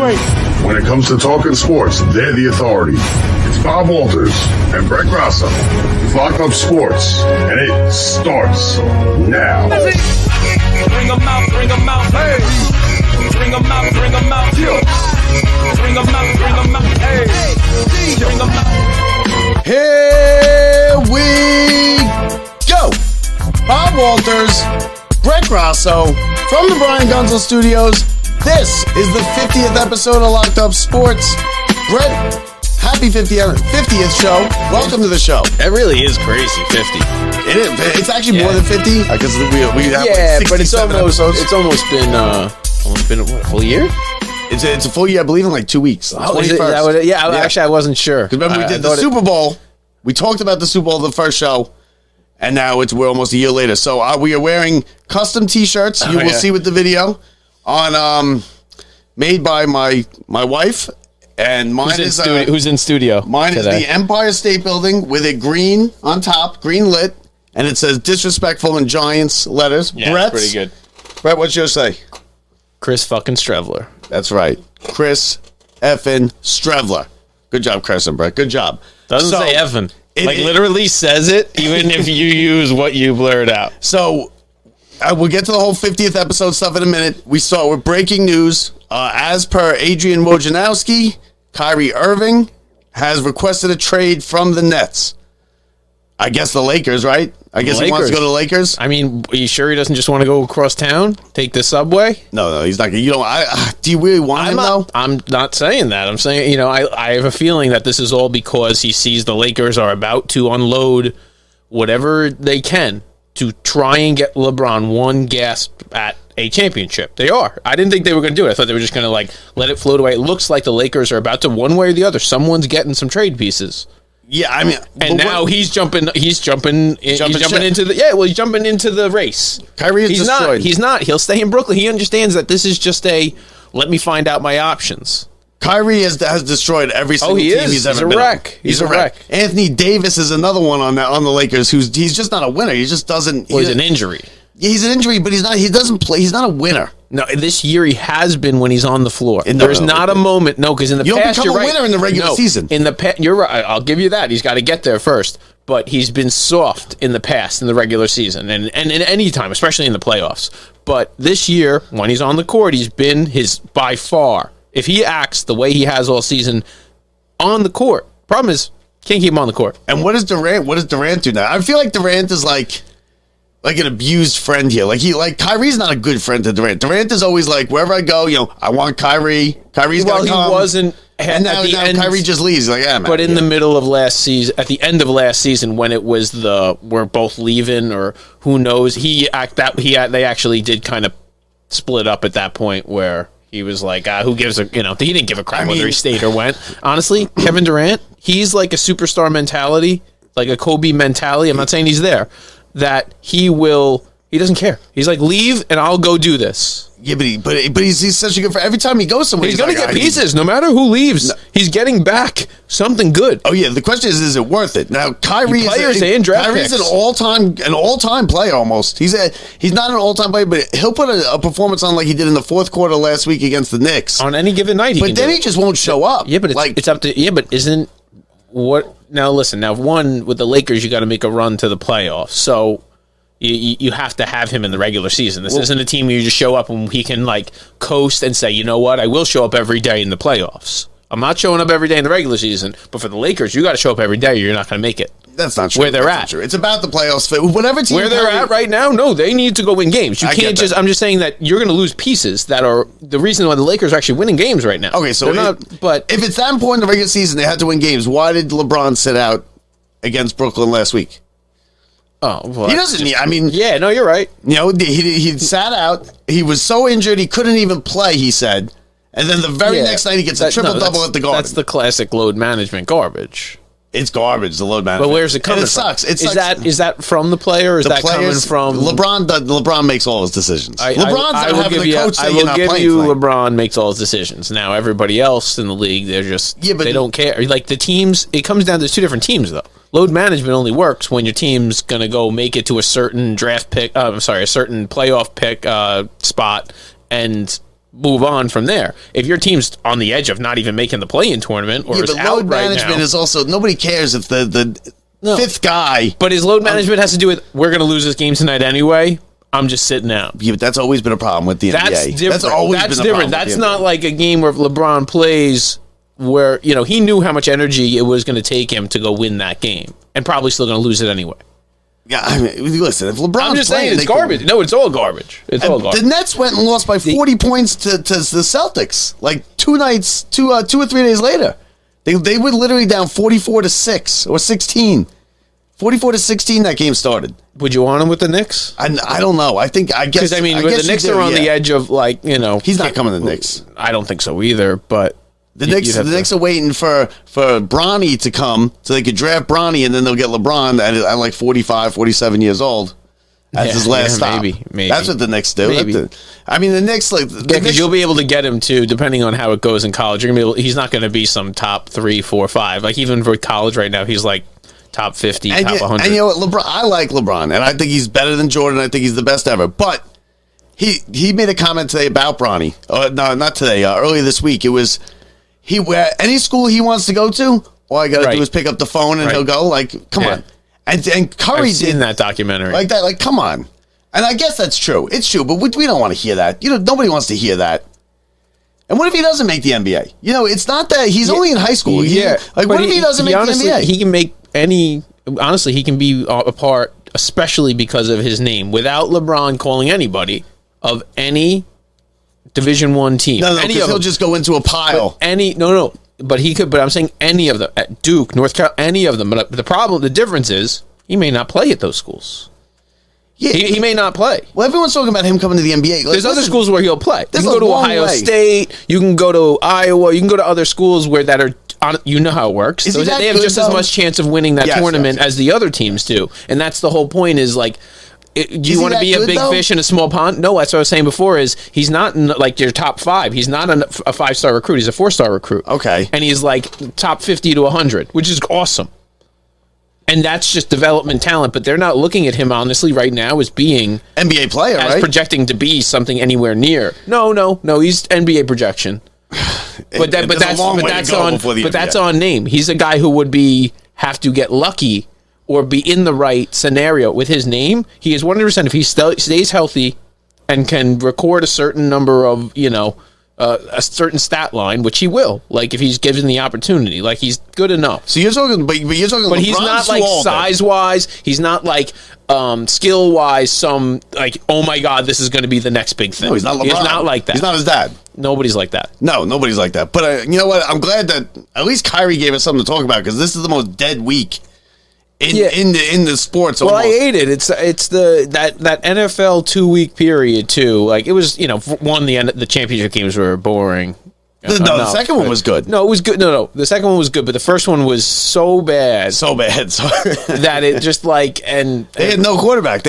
right. When it comes to talking sports, they're the authority. It's Bob Walters and Brett Grasso. It's Locked Up Sports, and it starts now. Bring 'em out, bring 'em out, hey. Bring 'em out, bring 'em out, yo. Bring 'em out, bring 'em out, hey. Bring 'em out. Here we go. Bob Walters, Brett Grasso, from the Brian Gunzel Studios. This is the 50th episode of Locked Up Sports. Brett, happy 50th show. Welcome to the show. It really is crazy, 50. It's actually more than 50 because we have like but it's 67 almost episodes. it's almost been what, a full year? It's a full year, I believe, in like 2 weeks. Oh, is it, that what it, actually, I wasn't sure. Because remember, we did the Super Bowl. We talked about the Super Bowl the first show, and now we're almost a year later. So we are wearing custom T-shirts. You will see with the video on made by my wife, and mine who's in studio. Mine today? is the Empire State Building with it green on top, green lit, and it says "disrespectful" in Giants letters. Yeah, Brett's, pretty good. Brett, what's yours say? Chris fucking Strevler. That's right, Chris effing Strevler. Good job, Chris and Brett. Good job. Doesn't say effing. Literally says it, even if you use what you blurred out. So we'll get to the whole 50th episode stuff in a minute. We start with breaking news. As per Adrian Wojnarowski, Kyrie Irving has requested a trade from the Nets. I guess the Lakers, right? I guess he wants to go to the Lakers. I mean, are you sure he doesn't just want to go across town, take the subway? No, he's not. You don't. Do you really want him though? I'm not saying that. I'm saying, I have a feeling that this is all because he sees the Lakers are about to unload whatever they can to try and get LeBron one gasp at a championship. They are. I didn't think they were going to do it. I thought they were just going to let it float away. It looks like the Lakers are about to, one way or the other, someone's getting some trade pieces. Yeah, I mean, and now he's jumping into the race. Kyrie is destroyed. He's not. He'll stay in Brooklyn. He understands that this is just let me find out my options. Kyrie has destroyed every single team he's ever been on. He's a wreck. Anthony Davis is another one on the Lakers he's just not a winner. He just doesn't. He's an injury. He's an injury, but he's not. He doesn't play. He's not a winner. No, this year he has been when he's on the floor. There's not a moment. No, because in the past, you're a winner in the regular season. In the past, you're right. I'll give you that. He's got to get there first. But he's been soft in the past in the regular season and in any time, especially in the playoffs. But this year, when he's on the court, he's been by far. If he acts the way he has all season on the court, problem is can't keep him on the court. And what does Durant do now? I feel like Durant is like an abused friend here. Kyrie's not a good friend to Durant. Durant is always like, wherever I go, I want Kyrie. Kyrie's gonna come. He wasn't. And now Kyrie just leaves. He's like, yeah, man. But in the middle of last season, at the end of last season, when it was we're both leaving or who knows, they actually did kind of split up at that point where he was like, who gives a, he didn't give a crap whether he stayed or went. Honestly, Kevin Durant, he's like a superstar mentality, like a Kobe mentality. I'm not saying he's there. That he doesn't care. He's like, leave and I'll go do this. Yeah, but he's such a good friend. Every time he goes somewhere, he's going to get pieces. No matter who leaves, he's getting back something good. Oh yeah, the question is it worth it? Now Kyrie's Kyrie's an all-time player almost. He's not an all-time player, but he'll put a performance on like he did in the fourth quarter last week against the Knicks on any given night. But then he just won't show up. Yeah, but it's up to but isn't what? Now listen. Now one with the Lakers, you got to make a run to the playoffs. So you have to have him in the regular season. This isn't a team where you just show up and he can coast and say, you know what, I will show up every day in the playoffs. I'm not showing up every day in the regular season, but for the Lakers, you got to show up every day or you're not going to make it. That's not true. Where they're at. It's about the playoffs. Whatever team where they're at right now, no, they need to go win games. You can't just. I'm just saying that you're going to lose pieces that are the reason why the Lakers are actually winning games right now. Okay, so but if it's that important in the regular season, they had to win games. Why did LeBron sit out against Brooklyn last week? Oh, well, he doesn't. Yeah, no, you're right. He sat out. He was so injured he couldn't even play. He said, and then the very next night he gets a triple-double at the Garden. That's the classic load management garbage. It's garbage, the load management. But where's it coming from? It sucks. Is that from the player or is that coming from LeBron? LeBron makes all his decisions. LeBron's not having the coach I will give you LeBron makes all his decisions. Now everybody else in the league, they're just they don't care. Like the teams, it comes down to two different teams though. Load management only works when your team's going to go make it to a certain draft pick. A certain playoff pick spot, and move on from there. If your team's on the edge of not even making the play-in tournament or is but out load right management now, is also, nobody cares if the fifth guy. but his load management has to do with, we're going to lose this game tonight anyway. I'm just sitting out. Yeah, but that's always been a problem with the That's NBA. different. That's always been a problem. That's with the not NBA. like a game where LeBron plays where, he knew how much energy it was going to take him to go win that game and probably still going to lose it anyway. Yeah, I mean, listen, if LeBron's I'm just playing, saying it's garbage. No, it's all garbage. It's all garbage. The Nets went and lost by 40 points to the Celtics like 2 or 3 days later. They were literally down 44-6 or 16. 44-16 that game started. Would you want him with the Knicks? I don't know. I guess Because, the Knicks are on the edge of, like, He's not coming to the Knicks. I don't think so either, but... The Knicks are waiting for Bronny to come so they could draft Bronny and then they'll get LeBron at like 45, 47 years old as his last stop. Maybe. That's what the Knicks do. Maybe. The Knicks because you'll be able to get him too, depending on how it goes in college. You're gonna be he's not going to be some top 3, 4, 5. Like even for college right now, he's like top 50, top 100. And you know what, LeBron? I like LeBron, and I think he's better than Jordan. I think he's the best ever. But he made a comment today about Bronny. No, not today. Earlier this week, it was. Any school he wants to go to, all I got to do is pick up the phone and he'll go. Like, come on. And Curry I've seen that documentary. like that. Like, come on. And I guess that's true. It's true, but we don't want to hear that. Nobody wants to hear that. And what if he doesn't make the NBA? It's not that he's only in high school. What if he doesn't make the NBA? He can make any. Honestly, he can be a part, especially because of his name. Without LeBron calling anybody of any Division I team. No, because he'll just go into a pile. But he could. But I'm saying any of them at Duke, North Carolina, any of them. But the difference is he may not play at those schools. Yeah, he may not play. Well, everyone's talking about him coming to the NBA. There's other schools where he'll play. You can go to Ohio State. You can go to Iowa. You can go to other schools where that are. You know how it works. They have just as much chance of winning that tournament as the other teams do, and that's the whole point. Is like. Do you want to be a big fish in a small pond? No, that's what I was saying before. Is he's not in, like your top 5. He's not a 5-star recruit. He's a 4-star recruit. Okay, and he's like top 50 to 100, which is awesome. And that's just development talent. But they're not looking at him honestly right now as being NBA player, as projecting to be something anywhere near. No. He's NBA projection. But that's on name. He's a guy who would have to get lucky. Or be in the right scenario with his name. He is 100%. If he stays healthy and can record a certain number of, a certain stat line, which he will, like if he's given the opportunity, like he's good enough. So you're talking, but he's not like size wise. He's not like skill wise. Some like, oh my God, this is going to be the next big thing. No, he's not LeBron. He's not like that. He's not his dad. Nobody's like that. No, nobody's like that. But you know what? I'm glad that at least Kyrie gave us something to talk about because this is the most dead week. In the sports, well, almost. I hate it. It's that NFL 2-week period too. Like it was, the championship games were boring. The second one was good. No, it was good. No, the second one was good, but the first one was so bad that it just they had no quarterback.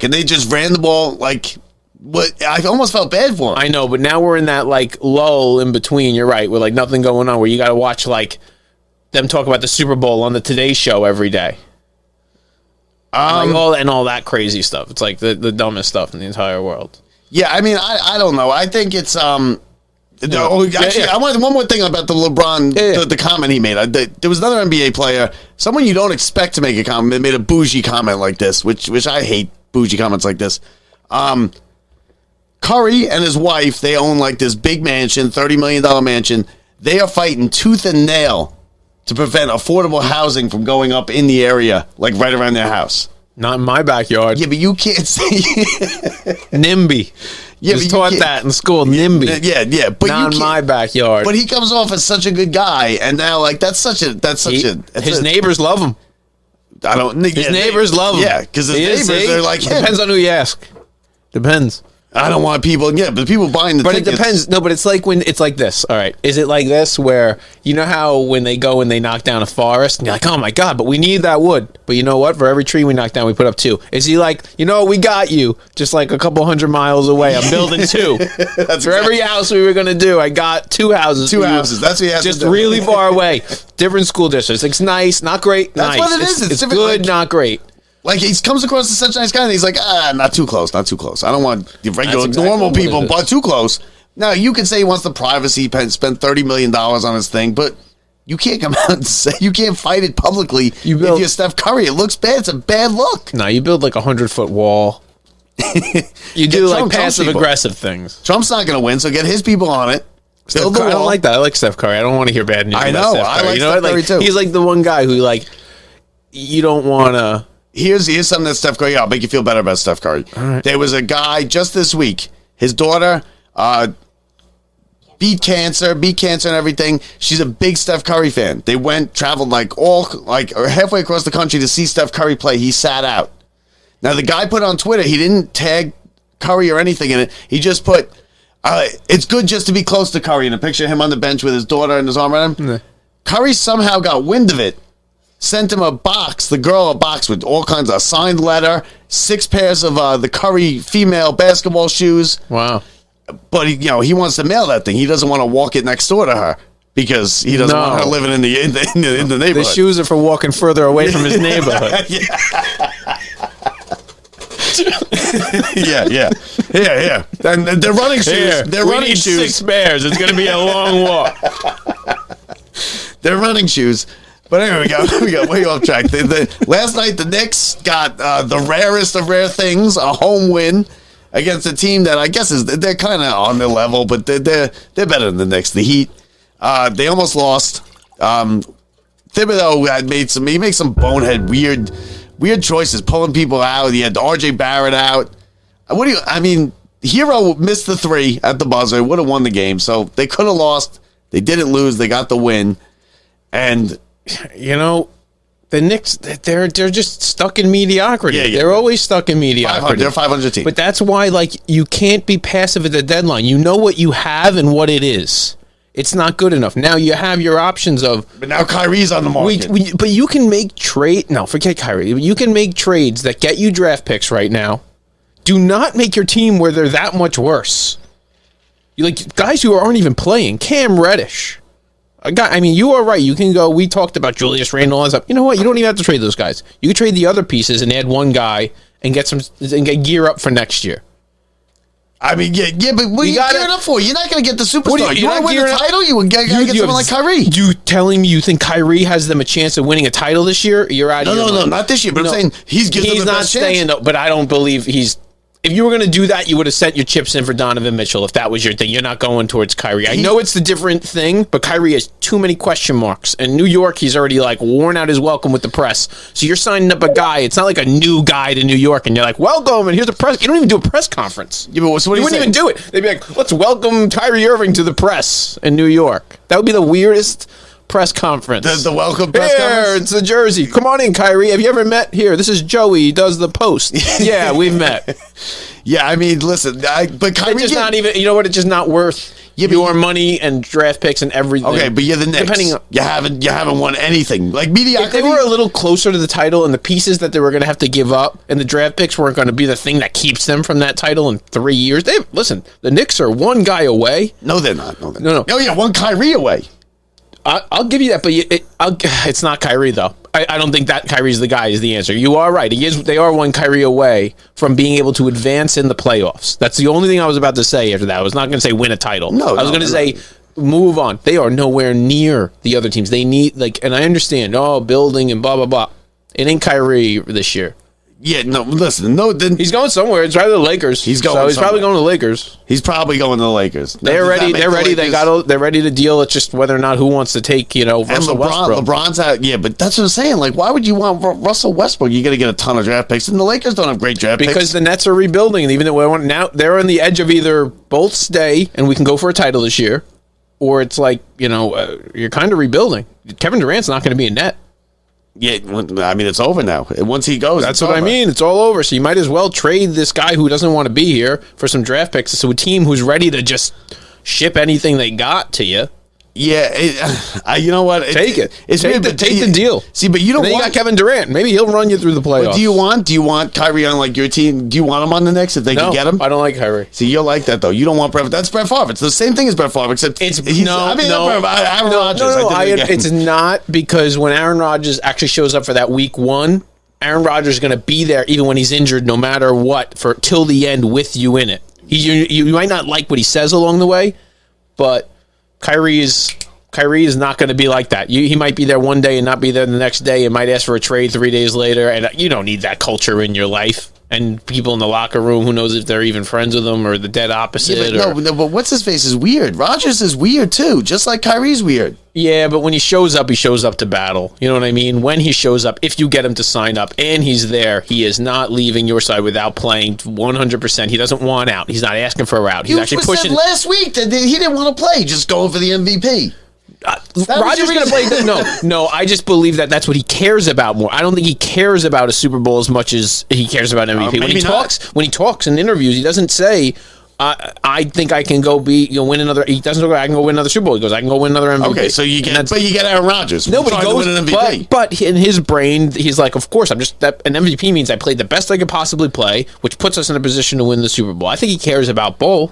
And they just ran the ball like. What I almost felt bad for them. I know, but now we're in that lull in between. You're right, with nothing going on, where you got to watch them talk about the Super Bowl on the Today Show every day. All that crazy stuff. It's like the dumbest stuff in the entire world. Yeah, I mean, I don't know. I think it's I want one more thing about the LeBron, the comment he made. There was another NBA player, someone you don't expect to make a comment, made a bougie comment like this, which I hate bougie comments like this. Curry and his wife, they own this big mansion, $30 million mansion. They are fighting tooth and nail to prevent affordable housing from going up in the area, right around their house. Not in my backyard. Yeah, but you can't say NIMBY. Yeah, was taught that in school. NIMBY. Yeah, but not in my backyard. But he comes off as such a good guy, and now his neighbors love him. His neighbors love him. Yeah, because his neighbors are like him. Depends on who you ask. Depends. I don't want people. Yeah, but people buying the tickets. But it depends. No, but it's like when it's like this. All right, is it like this where you know how when they go and they knock down a forest and you're like, oh my God, but we need that wood. But you know what? For every tree we knock down, we put up 2. Is he like, we got you, just like a couple 100 miles away. I'm building 2. For every house we were gonna do, I got 2 houses. 2 houses. That's what he has just to do. Really far away. Different school districts. It's nice, not great. That's nice. What it is. It's good, not great. He comes across as such a nice guy, and he's like, not too close. I don't want the regular, normal people, but too close. Now, you could say he wants the privacy, spend $30 million on his thing, but you can't come out and say, you can't fight it publicly if you're Steph Curry. It looks bad. It's a bad look. No, you build like a 100-foot wall. You do like passive-aggressive things. Trump's not going to win, so get his people on it. I don't like that. I like Steph Curry. I don't want to hear bad news. I know. I like Steph Curry too. He's like the one guy who you don't want to. Here's something that Steph Curry. I'll make you feel better about Steph Curry. Right. There was a guy just this week. His daughter beat cancer and everything. She's a big Steph Curry fan. They traveled halfway across the country to see Steph Curry play. He sat out. Now the guy put on Twitter. He didn't tag Curry or anything in it. He just put, "It's good just to be close to Curry," and a picture of him on the bench with his daughter and his arm around him. Curry somehow got wind of it. Sent him a box with all kinds of signed letter, 6 pairs of the Curry female basketball shoes. Wow. But he wants to mail that thing. He doesn't want to walk it next door to her because he doesn't want her living in the neighborhood. The shoes are for walking further away from his neighborhood. Yeah. And they're running shoes. They're running shoes. 6 pairs. It's going to be a long walk. They're running shoes. But anyway, we got way off track. Last night, the Knicks got the rarest of rare things, a home win against a team that I guess they're kind of on their level, but they're better than the Knicks. The Heat, they almost lost. Thibodeau had made some bonehead weird choices, pulling people out. He had R.J. Barrett out. Hero missed the 3 at the buzzer, would have won the game, so they could have lost. They didn't lose. They got the win, and. The Knicks, they're just stuck in mediocrity. Yeah. They're always stuck in mediocrity. They're a 500 team. But that's why, you can't be passive at the deadline. You know what you have and what it is. It's not good enough. Now you have your options of... But now Kyrie's on the market. But you can make trade... No, forget Kyrie. You can make trades that get you draft picks right now. Do not make your team where they're that much worse. Guys who aren't even playing. Cam Reddish. You are right. You can go. We talked about Julius Randle and stuff. You know what? You don't even have to trade those guys. You can trade the other pieces and add one guy and get gear up for next year. But what are you gearing up for? You're not going to get the superstar. You want to win the title? You got to get someone like Kyrie. You telling me you think Kyrie has them a chance of winning a title this year? You're out of your mind. No, not this year. But I'm saying he's not best staying. Chance. But I don't believe he's. If you were going to do that, you would have sent your chips in for Donovan Mitchell if that was your thing. You're not going towards Kyrie. I know it's the different thing, but Kyrie has too many question marks. In New York, he's already worn out his welcome with the press. So you're signing up a guy. It's not like a new guy to New York, and you're like, welcome, and here's a press. You don't even do a press conference. Yeah, but so what you wouldn't even do it. They'd be like, let's welcome Kyrie Irving to the press in New York. That would be the weirdest press conference. The welcome press conference? It's the jersey. Come on in, Kyrie. Have you ever met? Here, this is Joey. He does the post. Yeah, we've met. Yeah, listen, but Kyrie... It's just not even... You know what? It's just not worth your money and draft picks and everything. Okay, but you're the Knicks. Depending on, you haven't won anything. Mediocrity... If they were a little closer to the title and the pieces that they were going to have to give up and the draft picks weren't going to be the thing that keeps them from that title in 3 years... Listen, the Knicks are one guy away. No, they're not. No. Oh, yeah, one Kyrie away. I'll give you that, but it's not Kyrie, though. I don't think that Kyrie's the guy is the answer. You are right. They are one Kyrie away from being able to advance in the playoffs. That's the only thing I was about to say after that. I was not going to say win a title. I was going to say move on. They are nowhere near the other teams. They need, and I understand, building and blah, blah, blah. It ain't Kyrie this year. Yeah, no, listen, then he's going somewhere. It's either the Lakers. He's probably going to the Lakers. He's probably going to the Lakers. They're ready. They're ready. They're ready to deal. It's just whether or not who wants to take, Russell Westbrook. LeBron's out. Yeah, but that's what I'm saying. Why would you want Russell Westbrook? You got to get a ton of draft picks, and the Lakers don't have great draft picks because the Nets are rebuilding, and even though now they're on the edge of either both stay and we can go for a title this year, or it's you're kind of rebuilding. Kevin Durant's not going to be a Net. Yeah, it's over now. Once he goes, that's what I mean. It's all over. So you might as well trade this guy who doesn't want to be here for some draft picks to a team who's ready to just ship anything they got to you. Yeah, you know what? Take it. Take the deal. See, but you don't. And then you got Kevin Durant. Maybe he'll run you through the playoffs. But do you want Kyrie on your team? Do you want him on the Knicks if they can get him? I don't like Kyrie. See, you like that though. You don't want Brett. That's Brett Favre. It's the same thing as Brett Favre, except Aaron Rodgers. It's not, because when Aaron Rodgers actually shows up for that week 1, Aaron Rodgers is going to be there even when he's injured, no matter what, till the end with you in it. You might not like what he says along the way, but Kyrie is not going to be like that. He might be there one day and not be there the next day, and might ask for a trade 3 days later. And you don't need that culture in your life. And people in the locker room, who knows if they're even friends with them or the dead opposite. Yeah, but what's his face is weird. Rodgers is weird too, just like Kyrie's weird. Yeah, but when he shows up to battle. You know what I mean? When he shows up, if you get him to sign up and he's there, he is not leaving your side without playing 100%. He doesn't want out. He's not asking for a route. He's actually pushing. Said last week that he didn't want to play, just going for the MVP. Rodgers going to play. No. I just believe that's what he cares about more. I don't think he cares about a Super Bowl as much as he cares about MVP. When he talks in interviews, he doesn't say, "I think I can go win another." He doesn't go, "I can go win another Super Bowl." He goes, "I can go win another MVP." Okay, so you get Aaron Rodgers. Nobody goes to win an MVP. But in his brain, he's like, "Of course, an MVP means I played the best I could possibly play, which puts us in a position to win the Super Bowl." I think he cares about both.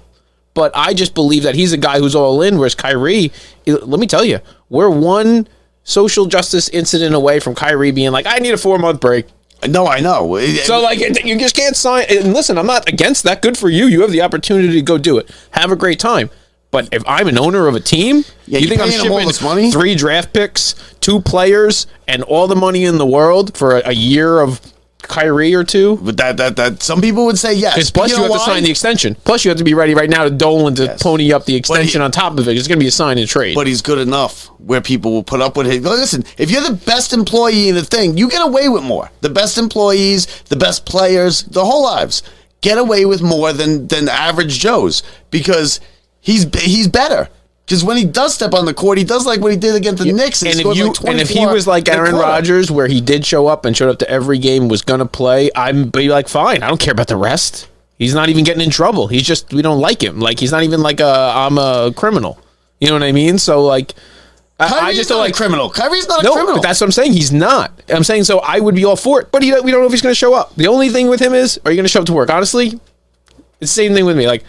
But I just believe that he's a guy who's all in, whereas Kyrie, let me tell you, we're one social justice incident away from Kyrie being like, I need a 4-month break. No, I know. So, you just can't sign. And listen, I'm not against that. Good for you. You have the opportunity to go do it. Have a great time. But if I'm an owner of a team, you think I'm shipping all this money? 3 draft picks, 2 players, and all the money in the world for a year of Kyrie or 2? But that some people would say yes. Plus you have to sign the extension. Plus you have to be ready right now to Dolan to pony up the extension on top of it. It's going to be a sign and trade. But he's good enough where people will put up with it. Listen, if you're the best employee in the thing, you get away with more. The best employees, the best players, the whole lives get away with more than average Joes because he's better. Because when he does step on the court, he does like what he did against the Knicks. And if he was like Aaron Rodgers, where he did show up and showed up to every game, was going to play, I'd be like, fine. I don't care about the rest. He's not even getting in trouble. He's just, we don't like him. Like, he's not even like I'm a criminal. You know what I mean? So, like, I just don't like criminal. Kyrie's not a criminal. But that's what I'm saying. He's not. I'm saying, so I would be all for it. But we don't know if he's going to show up. The only thing with him is, are you going to show up to work? Honestly, it's the same thing with me. Like,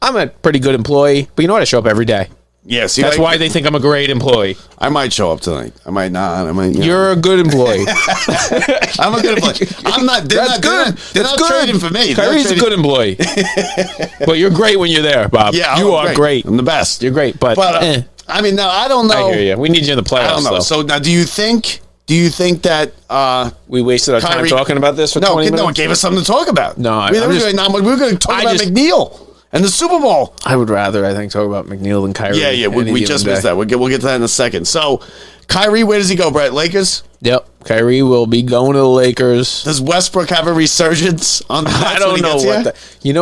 I'm a pretty good employee, but you know what? I show up every day. Yes, that's why they think I'm a great employee. I might show up tonight. I might not. You're a good employee. I'm a good employee. I'm not. They're not trading for me. Kyrie's a good employee, but you're great when you're there, Bob. Yeah, you are great. I'm the best. You're great, but I mean, no, I don't know. I hear you. We need you in the playoffs. I don't know. Though. So now, do you think that we wasted our time talking about this for 20 minutes? No, it gave us something to talk about. No, we were going to talk about McNeil. And the Super Bowl. I would rather, I think, talk about McNeil than Kyrie. Yeah. We just missed that. We'll get to that in a second. So, Kyrie, where does he go, Brett? Lakers? Yep. Kyrie will be going to the Lakers. Does Westbrook have a resurgence on the Nets? I don't know what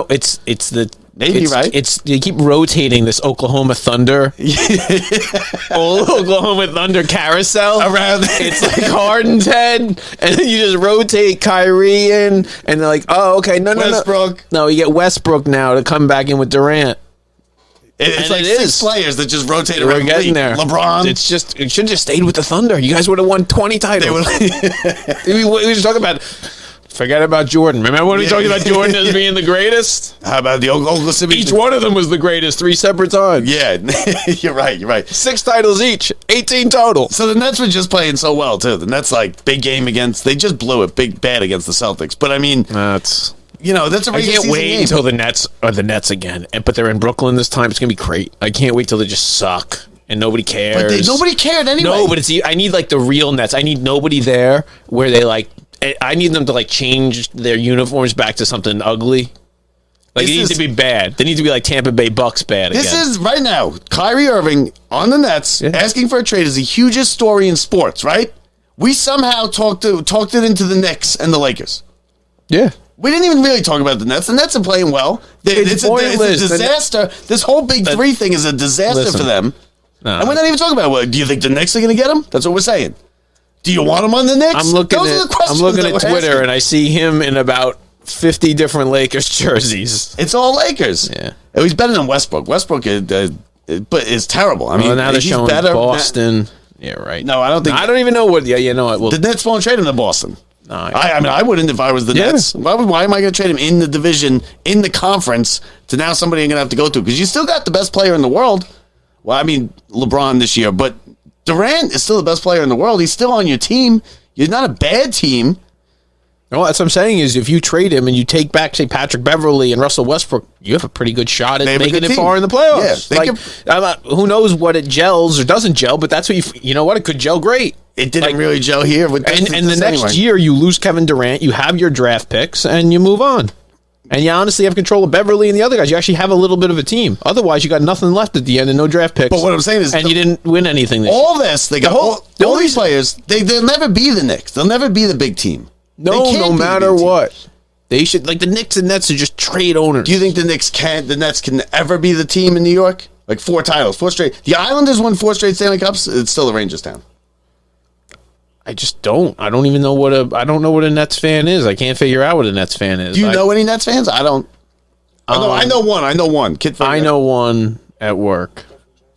it's the maybe right. They keep rotating this Oklahoma Thunder, old Oklahoma Thunder carousel around. It's like Harden's head, and then you just rotate Kyrie in, and they're like, oh, okay, Westbrook. No, you get Westbrook now to come back in with Durant. It's like 6 players that just rotate around. We're getting there. LeBron. It should have just stayed with the Thunder. You guys would have won 20 titles. We were just talking about. Forget about Jordan. Remember when we talked about Jordan as being the greatest? How about the Oklahoma City? Each one of them was the greatest 3 separate times. Yeah, you're right. 6 titles each, 18 total. So the Nets were just playing so well too. The Nets, like, big game they just blew it bad against the Celtics. But I mean, that's a regular season game. I can't wait until the Nets are the Nets again. But they're in Brooklyn this time. It's gonna be great. I can't wait till they just suck and nobody cares. But nobody cared anyway. No, but I need like the real Nets. I need nobody there where they like. I need them to like change their uniforms back to something ugly. Like, it needs to be bad. They need to be like Tampa Bay Bucks bad again. This is right now. Kyrie Irving on the Nets asking for a trade is the hugest story in sports, right? We somehow talked it into the Knicks and the Lakers. Yeah. We didn't even really talk about the Nets. The Nets are playing well. It's a disaster. This whole Big Three thing is a disaster for them. No. And we're not even talking about it. Well, do you think the Knicks are going to get him? That's what we're saying. Do you want him on the Knicks? I'm looking at Twitter and I see him in about 50 different Lakers jerseys. It's all Lakers. Yeah. Oh, he's better than Westbrook. Westbrook is terrible. I mean, now they're showing better. Boston. Yeah, right. No, I don't think. I don't even know what. Yeah, you know what? The Nets won't trade him to Boston. No, I mean, I wouldn't if I was the Nets. Why am I going to trade him in the division, in the conference, to now somebody I'm going to have to go to? Because you still got the best player in the world. Well, I mean, LeBron this year, but Durant is still the best player in the world. He's still on your team. You're not a bad team. Well, that's what I'm saying is if you trade him and you take back, say, Patrick Beverly and Russell Westbrook, you have a pretty good shot at making it far in the playoffs. Yeah, who knows what it gels or doesn't gel, but that's what you know what? It could gel great. It didn't really gel here. With and the next year, you lose Kevin Durant, you have your draft picks, and you move on. And you honestly have control of Beverly and the other guys. You actually have a little bit of a team. Otherwise, you got nothing left at the end and no draft picks. But what I'm saying is... And you didn't win anything this all this, they got all these players, they'll never be the Knicks. They'll never be the big team. No matter what. They should... Like, the Knicks and Nets are just trade owners. Do you think the Nets can ever be the team in New York? Like 4 titles, 4 straight. The Islanders won 4 straight Stanley Cups. It's still the Rangers town. I just don't. I don't even know what a Nets fan is. I can't figure out what a Nets fan is. Do you know any Nets fans? I don't. I know one. Kid I know one at work.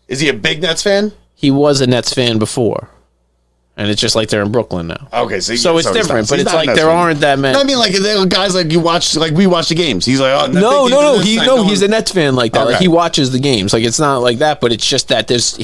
Is he a big Nets fan? He was a Nets fan before. And it's just like they're in Brooklyn now. Okay, so it's different, but it's like there aren't that many. I mean, like there are guys like we watch the games. He's like, oh no. He's a Nets fan like that. Okay. Like he watches the games. Like it's not like that, but it's just that there's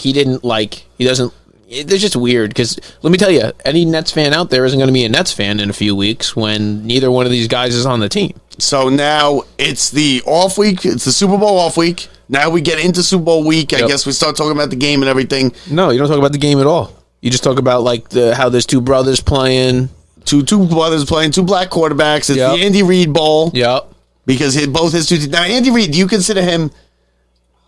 just weird because let me tell you, any Nets fan out there isn't going to be a Nets fan in a few weeks when neither one of these guys is on the team. So now it's the off week. It's the Super Bowl off week. Now we get into Super Bowl week. I guess we start talking about the game and everything. No, you don't talk about the game at all. You just talk about like how there's 2 brothers playing. Two brothers playing, 2 black quarterbacks. It's the Andy Reid Bowl. Yep. Because both his 2 teams. Now, Andy Reid, do you consider him,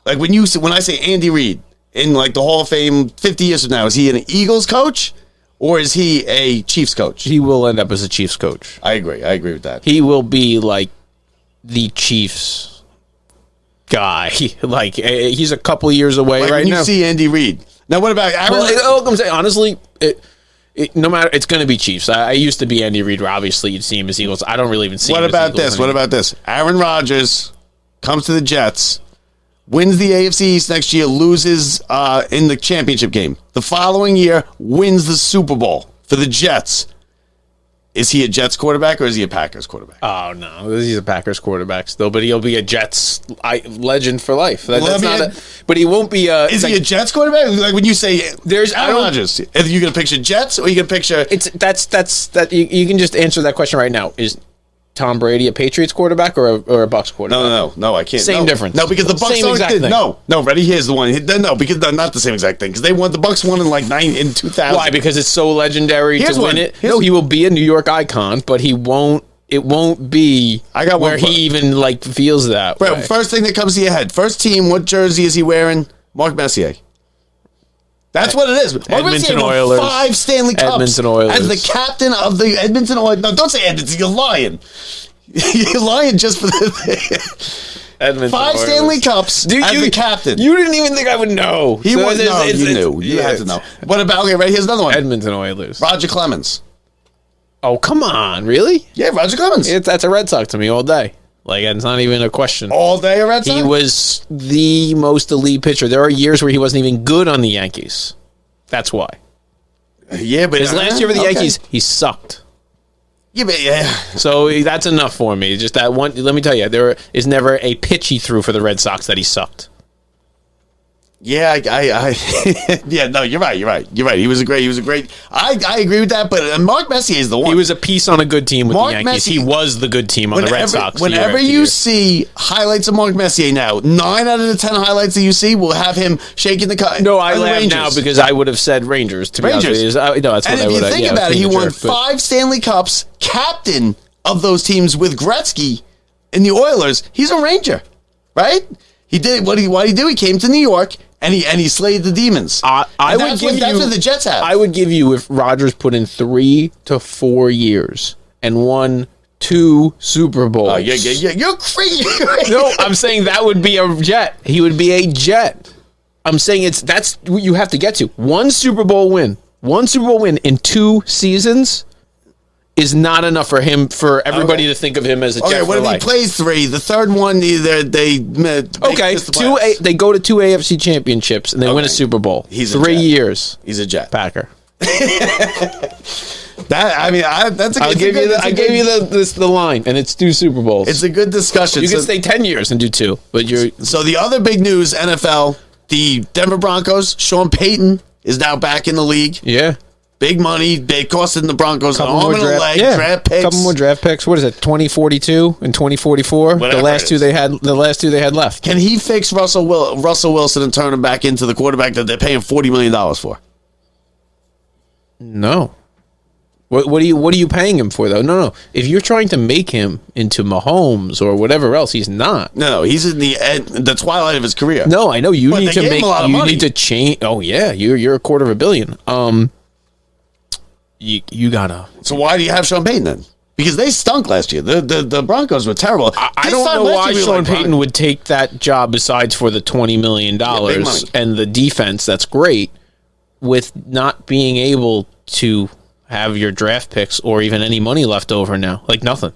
like when I say Andy Reid, in like the Hall of Fame 50 years from now, is he an Eagles coach or is he a Chiefs coach? He will end up as a Chiefs coach. I agree with that. He will be like the Chiefs guy. Like he's a couple years away like right when now. You see Andy Reid. Now, what about Aaron? Well, I'm saying, honestly, no matter, it's going to be Chiefs. I used to be Andy Reid, where obviously you'd see him as Eagles. I don't really even see him as Eagles anymore. What about this? Aaron Rodgers comes to the Jets, wins the AFC East next year, loses in the championship game. The following year, wins the Super Bowl for the Jets. Is he a Jets quarterback or is he a Packers quarterback? Oh, no. He's a Packers quarterback still, but he'll be a Jets legend for life. But he won't be a... Is he a Jets quarterback? Like when you say there's Aaron Rodgers, are you going to picture Jets or are you going to picture... You can just answer that question right now. Is Tom Brady a Patriots quarterback or a Bucks quarterback? No, I can't. Same difference. No, because the Bucks same exact thing. No, ready? Here's the one. No, because not the same exact thing. Because the Bucks won in like 2000. Why? Because it's so legendary to win it. No, he will be a New York icon, but he won't. It won't be where he even like feels that. Right, way. First thing that comes to your head. First team. What jersey is he wearing? Mark Messier. That's what it is. Mark Edmonton Messier Oilers. 5 Stanley Cups. Edmonton Oilers. As the captain of the Edmonton Oilers. No, don't say Edmonton. You're lying. You're lying just for the Edmonton 5 Oilers. Stanley Cups as the captain. You didn't even think I would know. You knew. You had to know. What about, okay, right, here's another one. Edmonton Oilers. Roger Clemens. Oh, come on. Really? Yeah, Roger Clemens. That's a Red Sox to me all day. Like, it's not even a question. All day a Red Sox? He was the most elite pitcher. There are years where he wasn't even good on the Yankees. That's why. Yeah, but... His last year for the Yankees, he sucked. Yeah. So that's enough for me. Just that one. Let me tell you, there is never a pitch he threw for the Red Sox that he sucked. Yeah, yeah, no, you're right. He was a great. I agree with that, but Mark Messier is the one. He was a piece on a good team with Mark the Yankees. Messier, he was the good team on the Red Sox. Whenever you see highlights of Mark Messier now, 9 out of the 10 highlights that you see will have him shaking the cup. No, I laugh now because I would have said Rangers. To be honest with you, that's and what I would have. And if you think about it, he won 5 Stanley Cups, captain of those teams with Gretzky in the Oilers. He's a Ranger, right? He did what he do. He came to New York. And he slayed the demons. That's what the Jets have. I would give you if Rodgers put in 3 to 4 years and won 2 Super Bowls. Oh, yeah. You're crazy. No, I'm saying that would be a Jet. He would be a Jet. I'm saying that's what you have to get to. 1 Super Bowl win in 2 seasons is not enough for him, for everybody to think of him as a Jet for life. Okay, what if he plays 3? The third one, they go to 2 AFC championships and they win a Super Bowl. He's 3 years. He's a Jet. Packer. That's a good. I gave you the line, and it's 2 Super Bowls. It's a good discussion. You can stay 10 years and do 2, but So the other big news, NFL, the Denver Broncos, Sean Payton is now back in the league. Yeah. Big money. They costed the Broncos an Couple arm more and a leg. Draft picks. Couple more draft picks. What is it? 2042 and 2044. Whatever The last it two is. they had. The last two they had left. Can he fix Russell Wilson and turn him back into the quarterback that they're paying $40 million for? No. What are you paying him for though? No. If you're trying to make him into Mahomes or whatever else, he's not. No, he's in the twilight of his career. No, I know you But need they to gave him make. a lot of You money. need to change. Oh yeah, you're $250 million. You gotta. So why do you have Sean Payton then? Because they stunk last year. The Broncos were terrible. I don't know why Sean Payton would take that job besides for the $20 million big money. and the defense. That's great. With not being able to have your draft picks or even any money left over now, like nothing.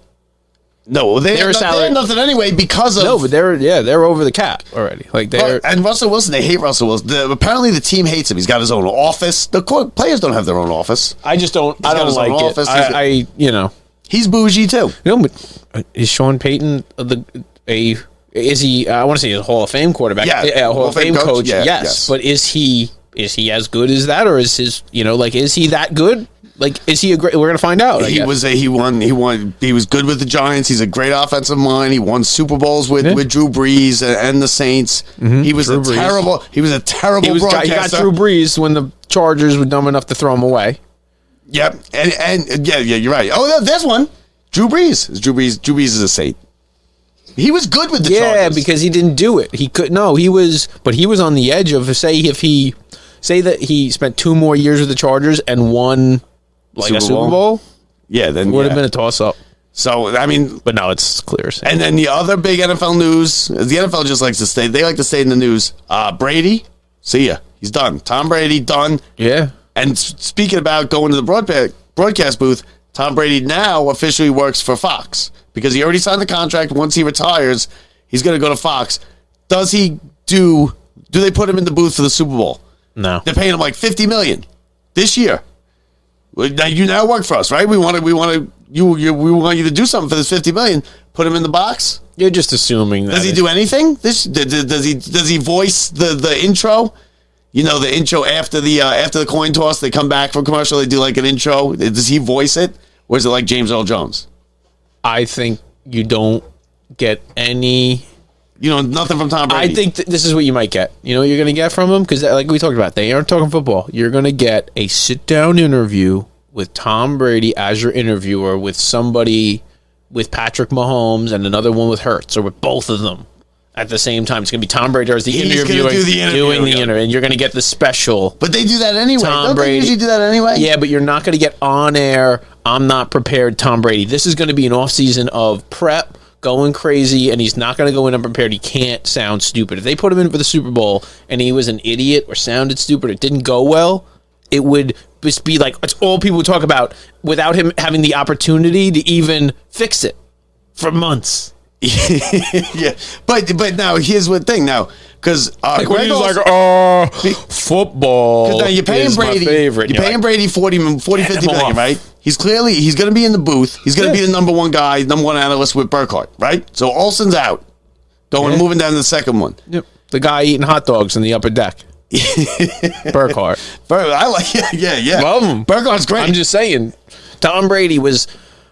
No, they had nothing anyway because of No, but they're over the cap already. Like they're and Russell Wilson. They hate Russell Wilson. Apparently, the team hates him. He's got his own office. The players don't have their own office. I just don't. I got don't his own like it. office. I He's bougie too. but is Sean Payton is he? I want to say a Hall of Fame quarterback. Yeah, Hall of Fame coach. Yeah, yes, but is he as good as that, or is his is he that good? Like, is he a great? We're gonna find out. He won. He was good with the Giants. He's a great offensive mind. He won Super Bowls with Drew Brees and the Saints. He was Drew Brees. terrible. He was a terrible broadcaster. He got Drew Brees when the Chargers were dumb enough to throw him away. Yep, and yeah, you're right. Oh, there's one. Drew Brees. Drew Brees is a saint. He was good with the Chargers. Because he didn't do it. He could he was on the edge of say that he spent 2 more years with the Chargers and won a Super Bowl. Yeah, then Would have been a toss up. So I mean, But now it's clear. and then the other big NFL news, the NFL just likes to stay. They like to stay in the news. Brady, see ya. He's done. Tom Brady done. Yeah. And speaking about going to the broadcast booth, Tom Brady now officially works for Fox because he already signed the contract. Once he retires, he's going to go to Fox. Does he do they put him in the booth for the Super Bowl? No. They're paying him like $50 million this year. Now you now work for us, right? We want you to do something for this $50 million. Put him in the box. You're just assuming that. Does he do anything? Does he voice the intro? You know, the intro after the coin toss, they come back from commercial, they do like an intro. Does he voice it? Or is it like James Earl Jones? I think you don't get any. Nothing from Tom Brady. I think this is what you might get. You know what you're going to get from him? Because like we talked about, they aren't talking football. You're going to get a sit-down interview with Tom Brady as your interviewer with somebody with Patrick Mahomes and another one with Hurts or with both of them at the same time. It's going to be Tom Brady as the interviewer doing the interview, and you're going to get the special. But they do that anyway. Tom Brady. They usually do that anyway? Yeah, but you're not going to get on air, I'm not prepared Tom Brady. This is going to be an offseason of prep, going crazy, and he's not going to go in unprepared. He can't sound stupid. If they put him in for the Super Bowl and he was an idiot or sounded stupid or didn't go well, it would just be like, it's all people would talk about without him having the opportunity to even fix it for months. Yeah, but now here's the thing now, because football. Because now you're paying Brady. You're paying Brady 50 million, right? He's going to be in the booth. He's going to be the number one guy, number one analyst with Burkhardt, right? So Olsen's out, moving down to the second one. Yep. The guy eating hot dogs in the upper deck. Burkhardt. I like, yeah. Well, Burkhardt's great. I'm just saying, Tom Brady was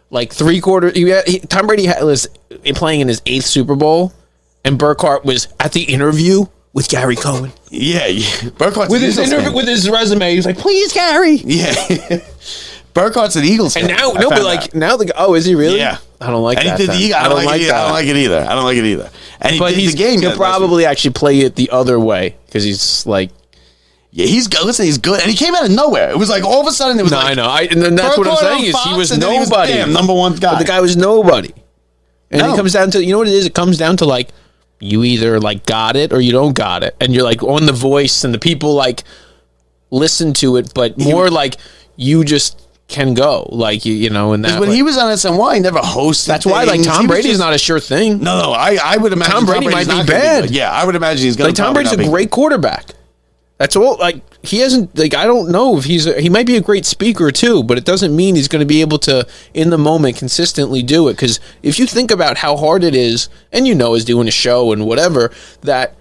like 3/4. Tom Brady was playing in his 8th Super Bowl, and Burkhardt was at the interview with Gary Cohen. Yeah. Burkhardt's With his interview, with his resume, he was like, "Please, Gary." Yeah. Burkhardt's an Eagles fan. And now is he really? Yeah. I don't like that. I don't like it either. And But he did the game. he'll probably actually play it the other way because he's like. Yeah, he's good. Listen, he's good, and he came out of nowhere. It was like all of a sudden it was. No, like, I know. And that's what I'm saying is he was nobody. Number one guy. But the guy was nobody. And it comes down to, you know what it is? It comes down to like, you either like got it or you don't got it. And you're like on The Voice and the people like listen to it, but more like you just can go. Like, you know, and that. When he was on SNY, he never hosted. That's why like Tom Brady's not a sure thing. No, I would imagine Tom Brady might be bad. Yeah, I would imagine he's going to Tom Brady's a great quarterback. That's all. Like, he hasn't. Like, I don't know if he might be a great speaker too, but it doesn't mean he's going to be able to in the moment consistently do it. Because if you think about how hard it is, and as doing a show and whatever, that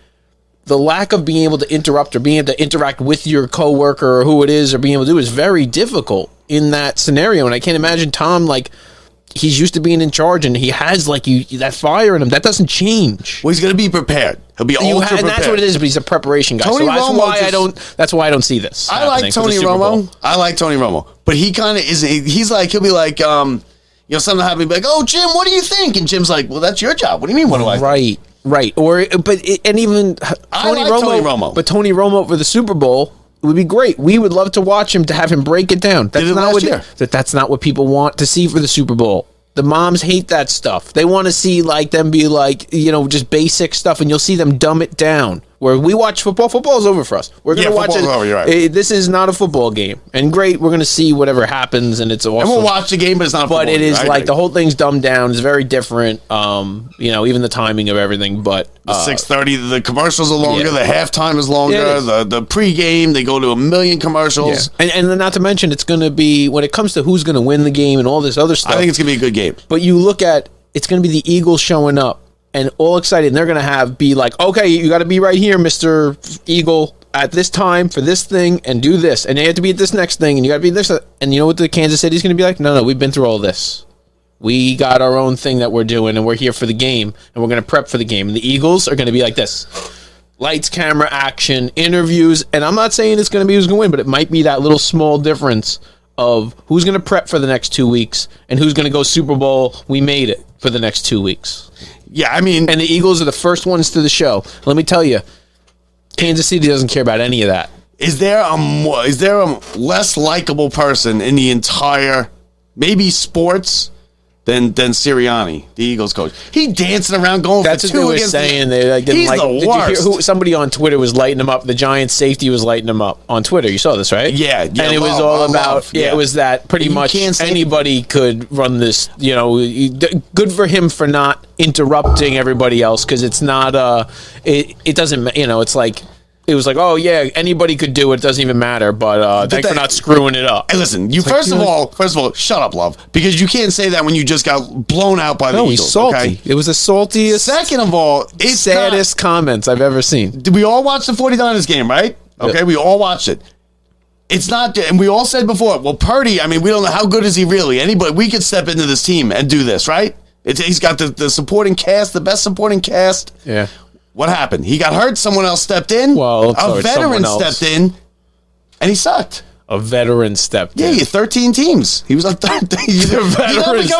the lack of being able to interrupt or being able to interact with your coworker or who it is or being able to do is very difficult in that scenario. And I can't imagine Tom, like, he's used to being in charge and he has like that fire in him. That doesn't change. Well, he's going to be prepared. He'll be ultra prepared. And that's what it is, but he's a prepreparation guy. Tony so that's Romo why I don't see this. I like Tony Romo. I like Tony Romo. But he kind of is, he'll be like, something happened, he'll be like, oh, Jim, what do you think? And Jim's like, well, that's your job. What do you mean, what do I think? Right. Even Tony Romo. But Tony Romo for the Super Bowl, it would be great. We would love to watch him, to have him break it down. That's not what people want to see for the Super Bowl. The moms hate that stuff. They want to see like them be like, just basic stuff, and you'll see them dumb it down. Where we watch football, football's over for us. We're going to watch it. Over, you're right. This is not a football game. And great, we're going to see whatever happens, and it's awesome. And we'll watch the game, but it's not a football game. But it is like the whole thing's dumbed down. It's very different. Even the timing of everything. But the 6:30, the commercials are longer. The halftime is longer. The pregame, they go to 1 million commercials. Yeah. And then not to mention, it's going to be, when it comes to who's going to win the game and all this other stuff. I think it's going to be a good game. But you look at, it's going to be the Eagles showing up and all excited, and they're going to be like, okay, you got to be right here, Mr. Eagle, at this time for this thing, and do this. And you have to be at this next thing, and you got to be this. And you know what the Kansas City's going to be like? No, we've been through all this. We got our own thing that we're doing, and we're here for the game, and we're going to prep for the game. And the Eagles are going to be like this. Lights, camera, action, interviews. And I'm not saying it's going to be who's going to win, but it might be that little small difference of who's going to prep for the next 2 weeks and who's going to go Super Bowl, we made it, for the next 2 weeks. Yeah, I mean... And the Eagles are the first ones to the show. Let me tell you, Kansas City doesn't care about any of that. Is there a less likable person in the entire, maybe sports, than Sirianni, the Eagles coach? He dancing around going That's for two against... That's what they were saying. They didn't he's the worst. Did you hear somebody on Twitter was lighting him up. The Giants safety was lighting him up on Twitter. You saw this, right? Yeah. And it was all about... Yeah, it was that pretty much anybody could run this. Good for him for not interrupting everybody else, because it's not... It doesn't... It's like... It was like, oh yeah, anybody could do it. It doesn't even matter. But thanks for not screwing it up. Hey, listen, first of all, shut up, love, because you can't say that when you just got blown out by the Eagles. He's salty. Okay? It was the saltiest. Second of all, it's saddest comments I've ever seen. Did we all watch the 49ers game, right? Okay, we all watched it. It's not, and we all said before, well, Purdy, I mean, we don't know how good is he really. We could step into this team and do this, right? He's got the supporting cast, the best supporting cast. Yeah. What happened? He got hurt. Someone else stepped in. Well, a veteran stepped in, and he sucked. A veteran stepped in. Yeah, 13 teams. He was on 13. You're a veteran. You're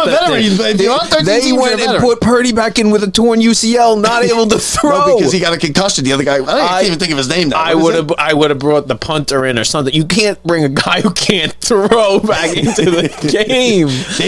on 13 they teams. Went and put Purdy back in with a torn UCL, not able to throw. No, because he got a concussion. The other guy, I can't even think of his name now. I would have brought the punter in or something. You can't bring a guy who can't throw back into the game.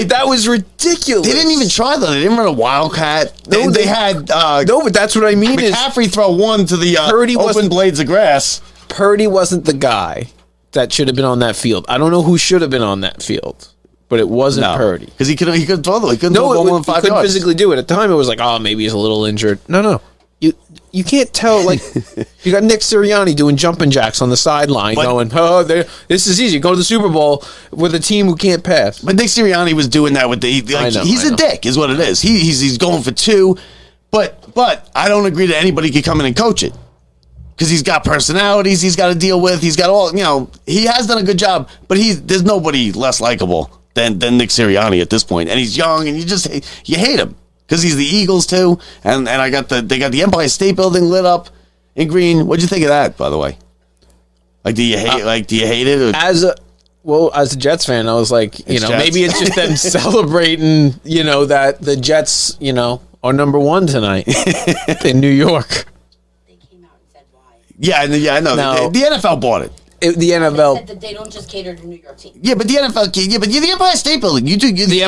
That was ridiculous. They didn't even try though. They didn't run a wildcat. No, they had no, but that's what I mean. McCaffrey throw one to the open blades of grass. Purdy wasn't the guy that should have been on that field. I don't know who should have been on that field, but it wasn't Purdy, because he couldn't throw them. He couldn't throw one 5 yards. He couldn't physically do it. At the time, it was like, oh, maybe he's a little injured. No. You can't tell. Like, you got Nick Sirianni doing jumping jacks on the sideline, going, "Oh, this is easy. Go to the Super Bowl with a team who can't pass." But Nick Sirianni was doing that with he's a dick, is what it is. He's going for two, but I don't agree that anybody could come in and coach it. Because he's got personalities he's got to deal with. He's got all, he has done a good job, but there's nobody less likable than Nick Sirianni at this point. And he's young, and you hate him because he's the Eagles too. And they got the Empire State Building lit up in green. What'd you think of that, by the way? Do you hate it? As a Jets fan, I was like, maybe it's just them celebrating, that the Jets, are number one tonight in New York. Yeah, I know. No. The NFL bought it. The NFL said that they don't just cater to New York teams. Yeah, but the NFL. Yeah, but you're the Empire State Building. You do. The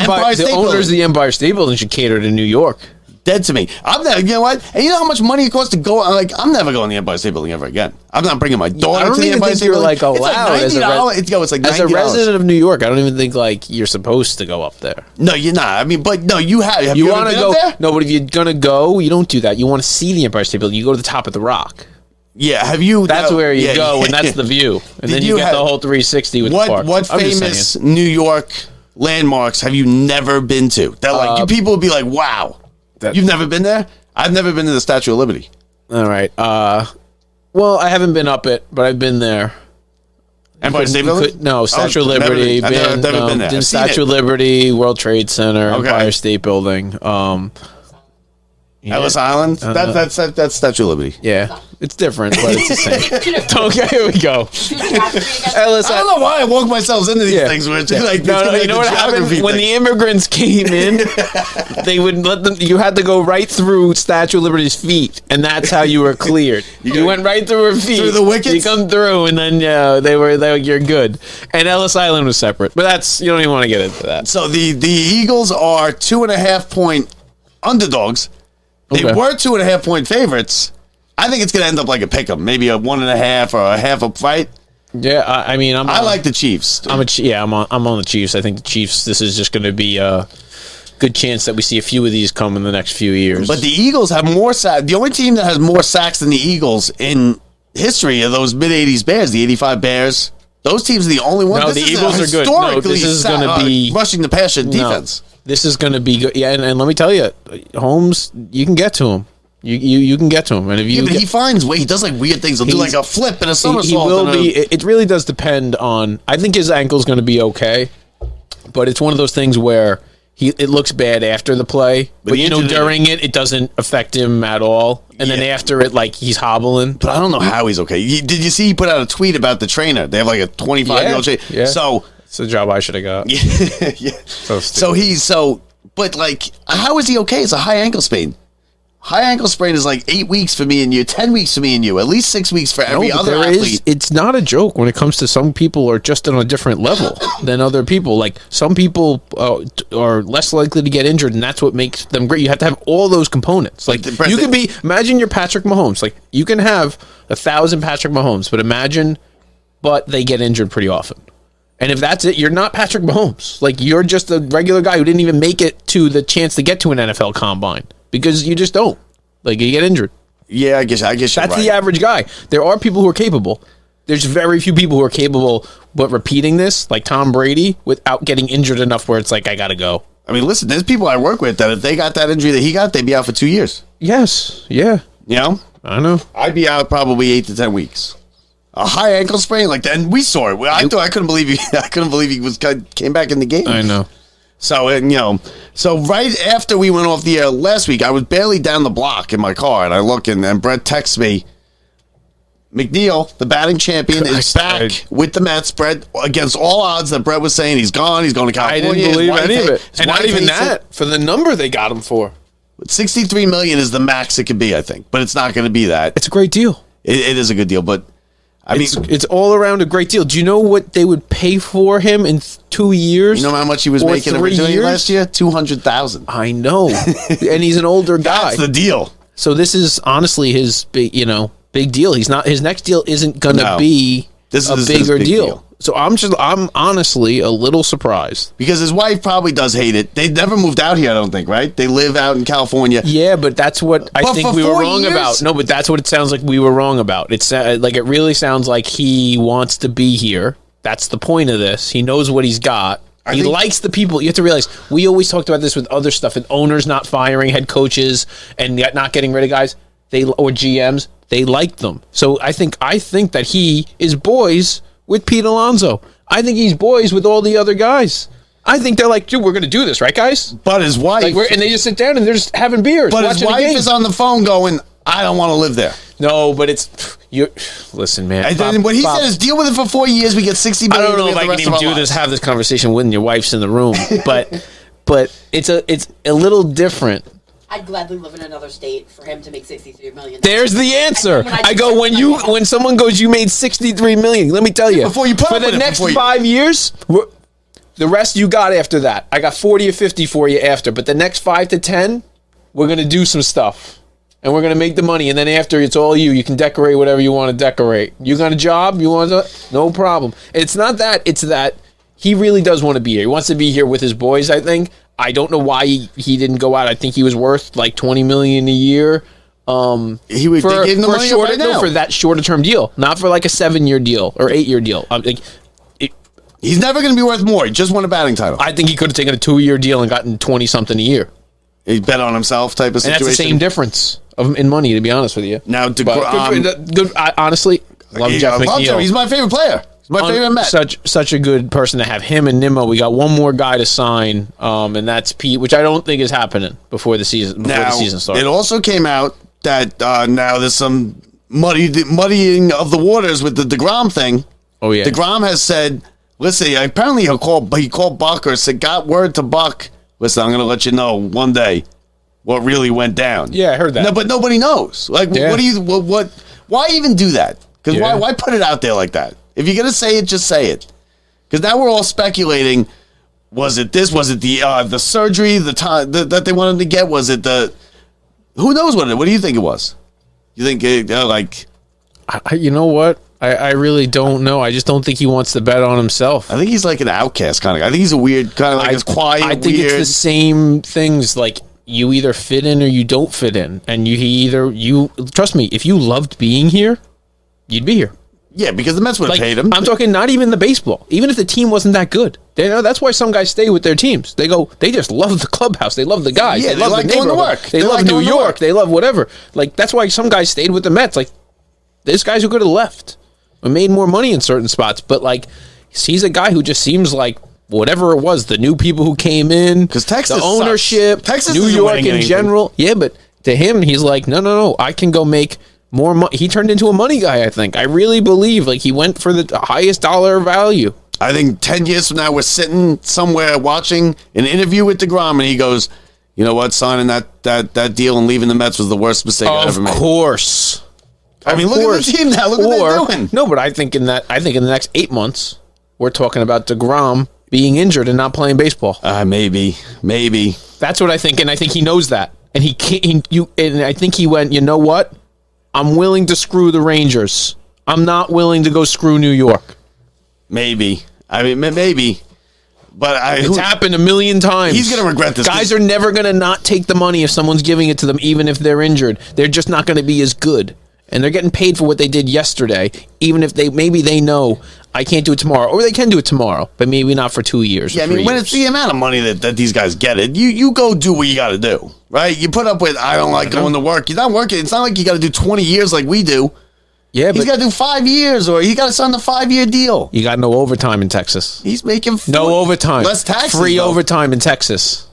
owners of the Empire State Building should cater to New York. Dead to me. I'm never. You know what? And you know how much money it costs to go? I'm never going to the Empire State Building ever again. I'm not bringing my daughter to the Empire State Building. Like allowed. It's like $90. It's like $90. As a resident of New York, I don't even think you're supposed to go up there. No, you're not. I mean, but no, you have. Have you want to go there? No, but if you're gonna go, you don't do that. You want to see the Empire State Building. You go to the top of the rock. Yeah, have you? That's where you go, and that's the view. And then you get the whole 360 with the park. What famous New York landmarks have you never been to? That you people would be like, wow, you've never been there? I've never been to the Statue of Liberty. All right. Well, I haven't been up it, but I've been there. Empire State Building? No, Statue of Liberty. I've never been there. I've seen Statue of it. Liberty, World Trade Center, Okay. Empire State Building. Ellis Island? That's Statue of Liberty. Yeah, it's different, but it's the same. Okay, here we go. Ellis, I don't know why I walk myself into these Yeah. things. Where it's like, no, you know what happened when the immigrants came in? They would let them. You had to go right through Statue of Liberty's feet, and that's how you were cleared. You went right through her feet. Through the wickets? You come through, and then you're good. And Ellis Island was separate, but that's you don't even want to get into that. So the Eagles are 2.5 point underdogs. They Okay. were 2.5 point favorites. I think it's going to end up like a pick'em, maybe a 1.5 or a half a fight. Yeah, I mean, I like the Chiefs. I'm on the Chiefs. I think the Chiefs. This is just going to be a good chance that we see a few of these come in the next few years. But the Eagles have more sacks. The only team that has more sacks than the Eagles in history are those mid-'80s Bears, the 85 Bears. Those teams are the only ones. No, the Eagles are good. No, this is going to be rushing the passer defense. This is going to be good. Yeah, and let me tell you, Holmes, you can get to him. You can get to him, and if you But he finds way. He does like weird things. He'll do like a flip and a somersault. he will be. It really does depend on. I think his ankle's going to be okay, but it's one of those things where it looks bad after the play, but during it doesn't affect him at all. And then after it, like he's hobbling. But I don't know how he's okay. Did you see he put out a tweet about the trainer? They have like a 25-year-old trainer. Yeah. So it's a job I should have got. yeah. But like, how is he okay? It's a high ankle sprain. High ankle sprain is like 8 weeks for me and you, 10 weeks for me and you, at least 6 weeks for every other athlete. It's not a joke when it comes to some people are just on a different level than other people. Like some people are less likely to get injured, and that's what makes them great. You have to have all those components. Like you could be, imagine you're Patrick Mahomes. Like you can have 1,000 Patrick Mahomes, but they get injured pretty often. And if that's it, you're not Patrick Mahomes. Like you're just a regular guy who didn't even make it to the chance to get to an NFL combine. Because you just don't. Like, you get injured. Yeah, I guess you're That's right. the average guy. There are people who are capable. There's very few people who are capable, but repeating this, like Tom Brady, without getting injured enough where it's like, I got to go. I mean, listen, there's people I work with that if they got that injury that he got, they'd be out for 2 years. Yes. Yeah. You know? I know. I'd be out probably 8 to 10 weeks. A high ankle sprain like that, and we saw it. I couldn't believe he. I couldn't believe he came back in the game. I know. So, so right after we went off the air last week, I was barely down the block in my car, and I look, and Brett texts me, McNeil, the batting champion, is back with the Mets. Brett, against all odds that Brett was saying he's gone, he's going to California. I didn't believe any of it. His And not wife even hates that. it. For the number they got him for. $63 million is the max it could be, I think. But it's not going to be that. It's a great deal. It is a good deal, but I mean, It's all around a great deal. Do you know what they would pay for him in 2 years? you know how much he was Or making 3 originally years? last year? $200,000. I know. And he's an older guy. That's the deal. So this is honestly his big deal. He's not, his next deal isn't going to be This a is his bigger big deal. So I'm honestly a little surprised. Because his wife probably does hate it. They never moved out here, I don't think, right? They live out in California. Yeah, but that's what I But think for we were 4 wrong years? about. No, but that's what it sounds like we were wrong about. It's like it really sounds like he wants to be here. That's the point of this. He knows what he's got. He likes the people. You have to realize we always talked about this with other stuff and owners not firing head coaches and not getting rid of guys. Or GMs. They like them. So I think that he is boys with Pete Alonso. I think he's boys with all the other guys. I think they're like, dude, we're going to do this, right, guys? But his wife... And they just sit down and they're just having beers. But his watching wife the game. is on the phone going, I don't want to live there. No, but it's... Listen, man. And then what he said is deal with it for 4 years. We get $60 million. I don't know if I can even do this, have this conversation when your wife's in the room. But it's a little different. I'd gladly live in another state for him to make $63 million. There's the answer. I go when someone goes, you made $63 million. Let me tell you, before you put for the next 5 years, the rest you got after that. I got 40 or 50 for you after, but the next 5 to 10, we're gonna do some stuff, and we're gonna make the money. And then after, it's all you. You can decorate whatever you want to decorate. You got a job? You want to? No problem. It's not that. It's that he really does want to be here. He wants to be here with his boys. I think. I don't know why he didn't go out. I think he was worth like $20 million a year. They gave him the money right now. For that shorter term deal, not for like a 7-year deal or 8-year deal. He's never going to be worth more. He just won a batting title. I think he could have taken a 2-year deal and gotten 20 something a year. He bet on himself type of And situation. that's the same difference in money, to be honest with you. Now, honestly, love Jeff McNeil. He's my favorite player. He's my favorite Met. Such a good person to have. Him and Nimmo. We got one more guy to sign, and that's Pete, which I don't think is happening before the season starts. It also came out that now there's some muddying of the waters with the DeGrom thing. Oh yeah, DeGrom has said, listen, apparently he called Buck or said, got word to Buck. Listen, I'm going to let you know one day what really went down. Yeah, I heard that. No, but nobody knows. Like, Yeah. Why even do that? Because Yeah. why put it out there like that? If you're going to say it, just say it. Because now we're all speculating. Was it this? Was it the surgery? The time that they wanted to get? Was it the? Who knows what do you think it was? You think you know what? I really don't know. I just don't think he wants to bet on himself. I think he's like an outcast kind of guy. I think he's a weird kind of like he's quiet. I think weird. it's the same things. Like you either fit in or you don't fit in, and you trust me. If you loved being here, you'd be here. Yeah, because the Mets would have paid him. I'm talking not even the baseball. Even if the team wasn't that good, that's why some guys stay with their teams. They just love the clubhouse. They love the guys. Yeah, they love like the going to neighborhood. work. They love like New going to York. work. They love whatever. Like that's why some guys stayed with the Mets. Like there's guys who could have left and made more money in certain spots, but like he's a guy who just seems like whatever it was, the new people who came in, 'Cause Texas the ownership, sucks. Texas New isn't York winning in anything. general. Yeah, but to him, he's like, no, I can go make more money. He turned into a money guy, I think. I really believe like he went for the highest dollar value. I think 10 years from now, we're sitting somewhere watching an interview with DeGrom, and he goes, you know what, signing that deal and leaving the Mets was the worst mistake I ever made. Of course. I mean, look at the team now. Look what they're doing. No, but I think in the next 8 months, we're talking about DeGrom being injured and not playing baseball. Maybe. That's what I think, and I think he knows that. And he can't. And I think he went, you know what? I'm willing to screw the Rangers. I'm not willing to go screw New York. Maybe. I mean, maybe. But It's happened a million times. He's going to regret this. Guys are never going to not take the money if someone's giving it to them, even if they're injured. They're just not going to be as good. And they're getting paid for what they did yesterday, even if maybe they know I can't do it tomorrow. Or they can do it tomorrow, but maybe not for 2 years. Yeah, I mean, when it's the amount of money that these guys get, you go do what you got to do, right? You put up with, I don't like going to work. You're not working. It's not like you got to do 20 years like we do. Yeah, He's but got to do 5 years, or he got to sign the 5-year deal. you got no overtime in Texas. He's making No overtime. less taxes. Free though. overtime in Texas.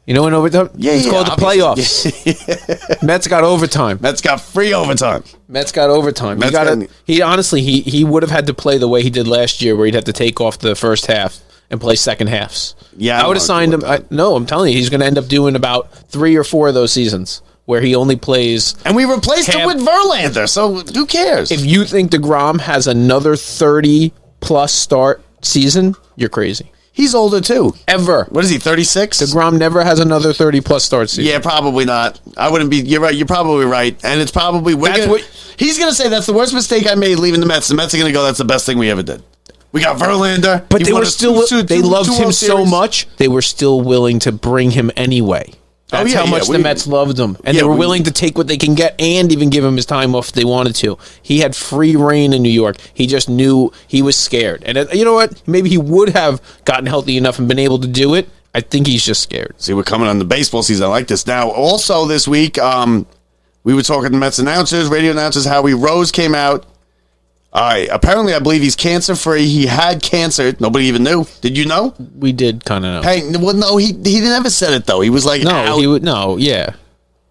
You know in overtime? Yeah, it's yeah, called the obviously. playoffs. Mets got overtime. Mets got free overtime. Mets got overtime. Mets He honestly he would have had to play the way he did last year, where he'd have to take off the first half and play second halves. Yeah, I would have signed him. No, I'm telling you, he's going to end up doing about 3 or 4 of those seasons where he only plays. And we replaced him with Verlander, so who cares? If you think DeGrom has another 30-plus start season, you're crazy. He's older too. Ever. What is he, 36? DeGrom never has another 30-plus start season. Yeah, probably not. I wouldn't be. You're right. You're probably right. And it's probably. He's going to say that's the worst mistake I made leaving the Mets. The Mets are going to go, that's the best thing we ever did. We got Verlander. But they were still. They loved him so much, they were still willing to bring him anyway. That's how much the Mets loved him. And they were willing to take what they can get and even give him his time off if they wanted to. He had free reign in New York. He just knew he was scared. And you know what? Maybe he would have gotten healthy enough and been able to do it. I think he's just scared. See, we're coming on the baseball season. I like this. Now, also this week, we were talking to Mets announcers, radio announcers. Howie Rose came out. Apparently, I believe he's cancer-free. He had cancer. Nobody even knew. Did you know? We did kind of know. Hey, well, no, he never said it, though. He was like, No, out. he would. No, yeah.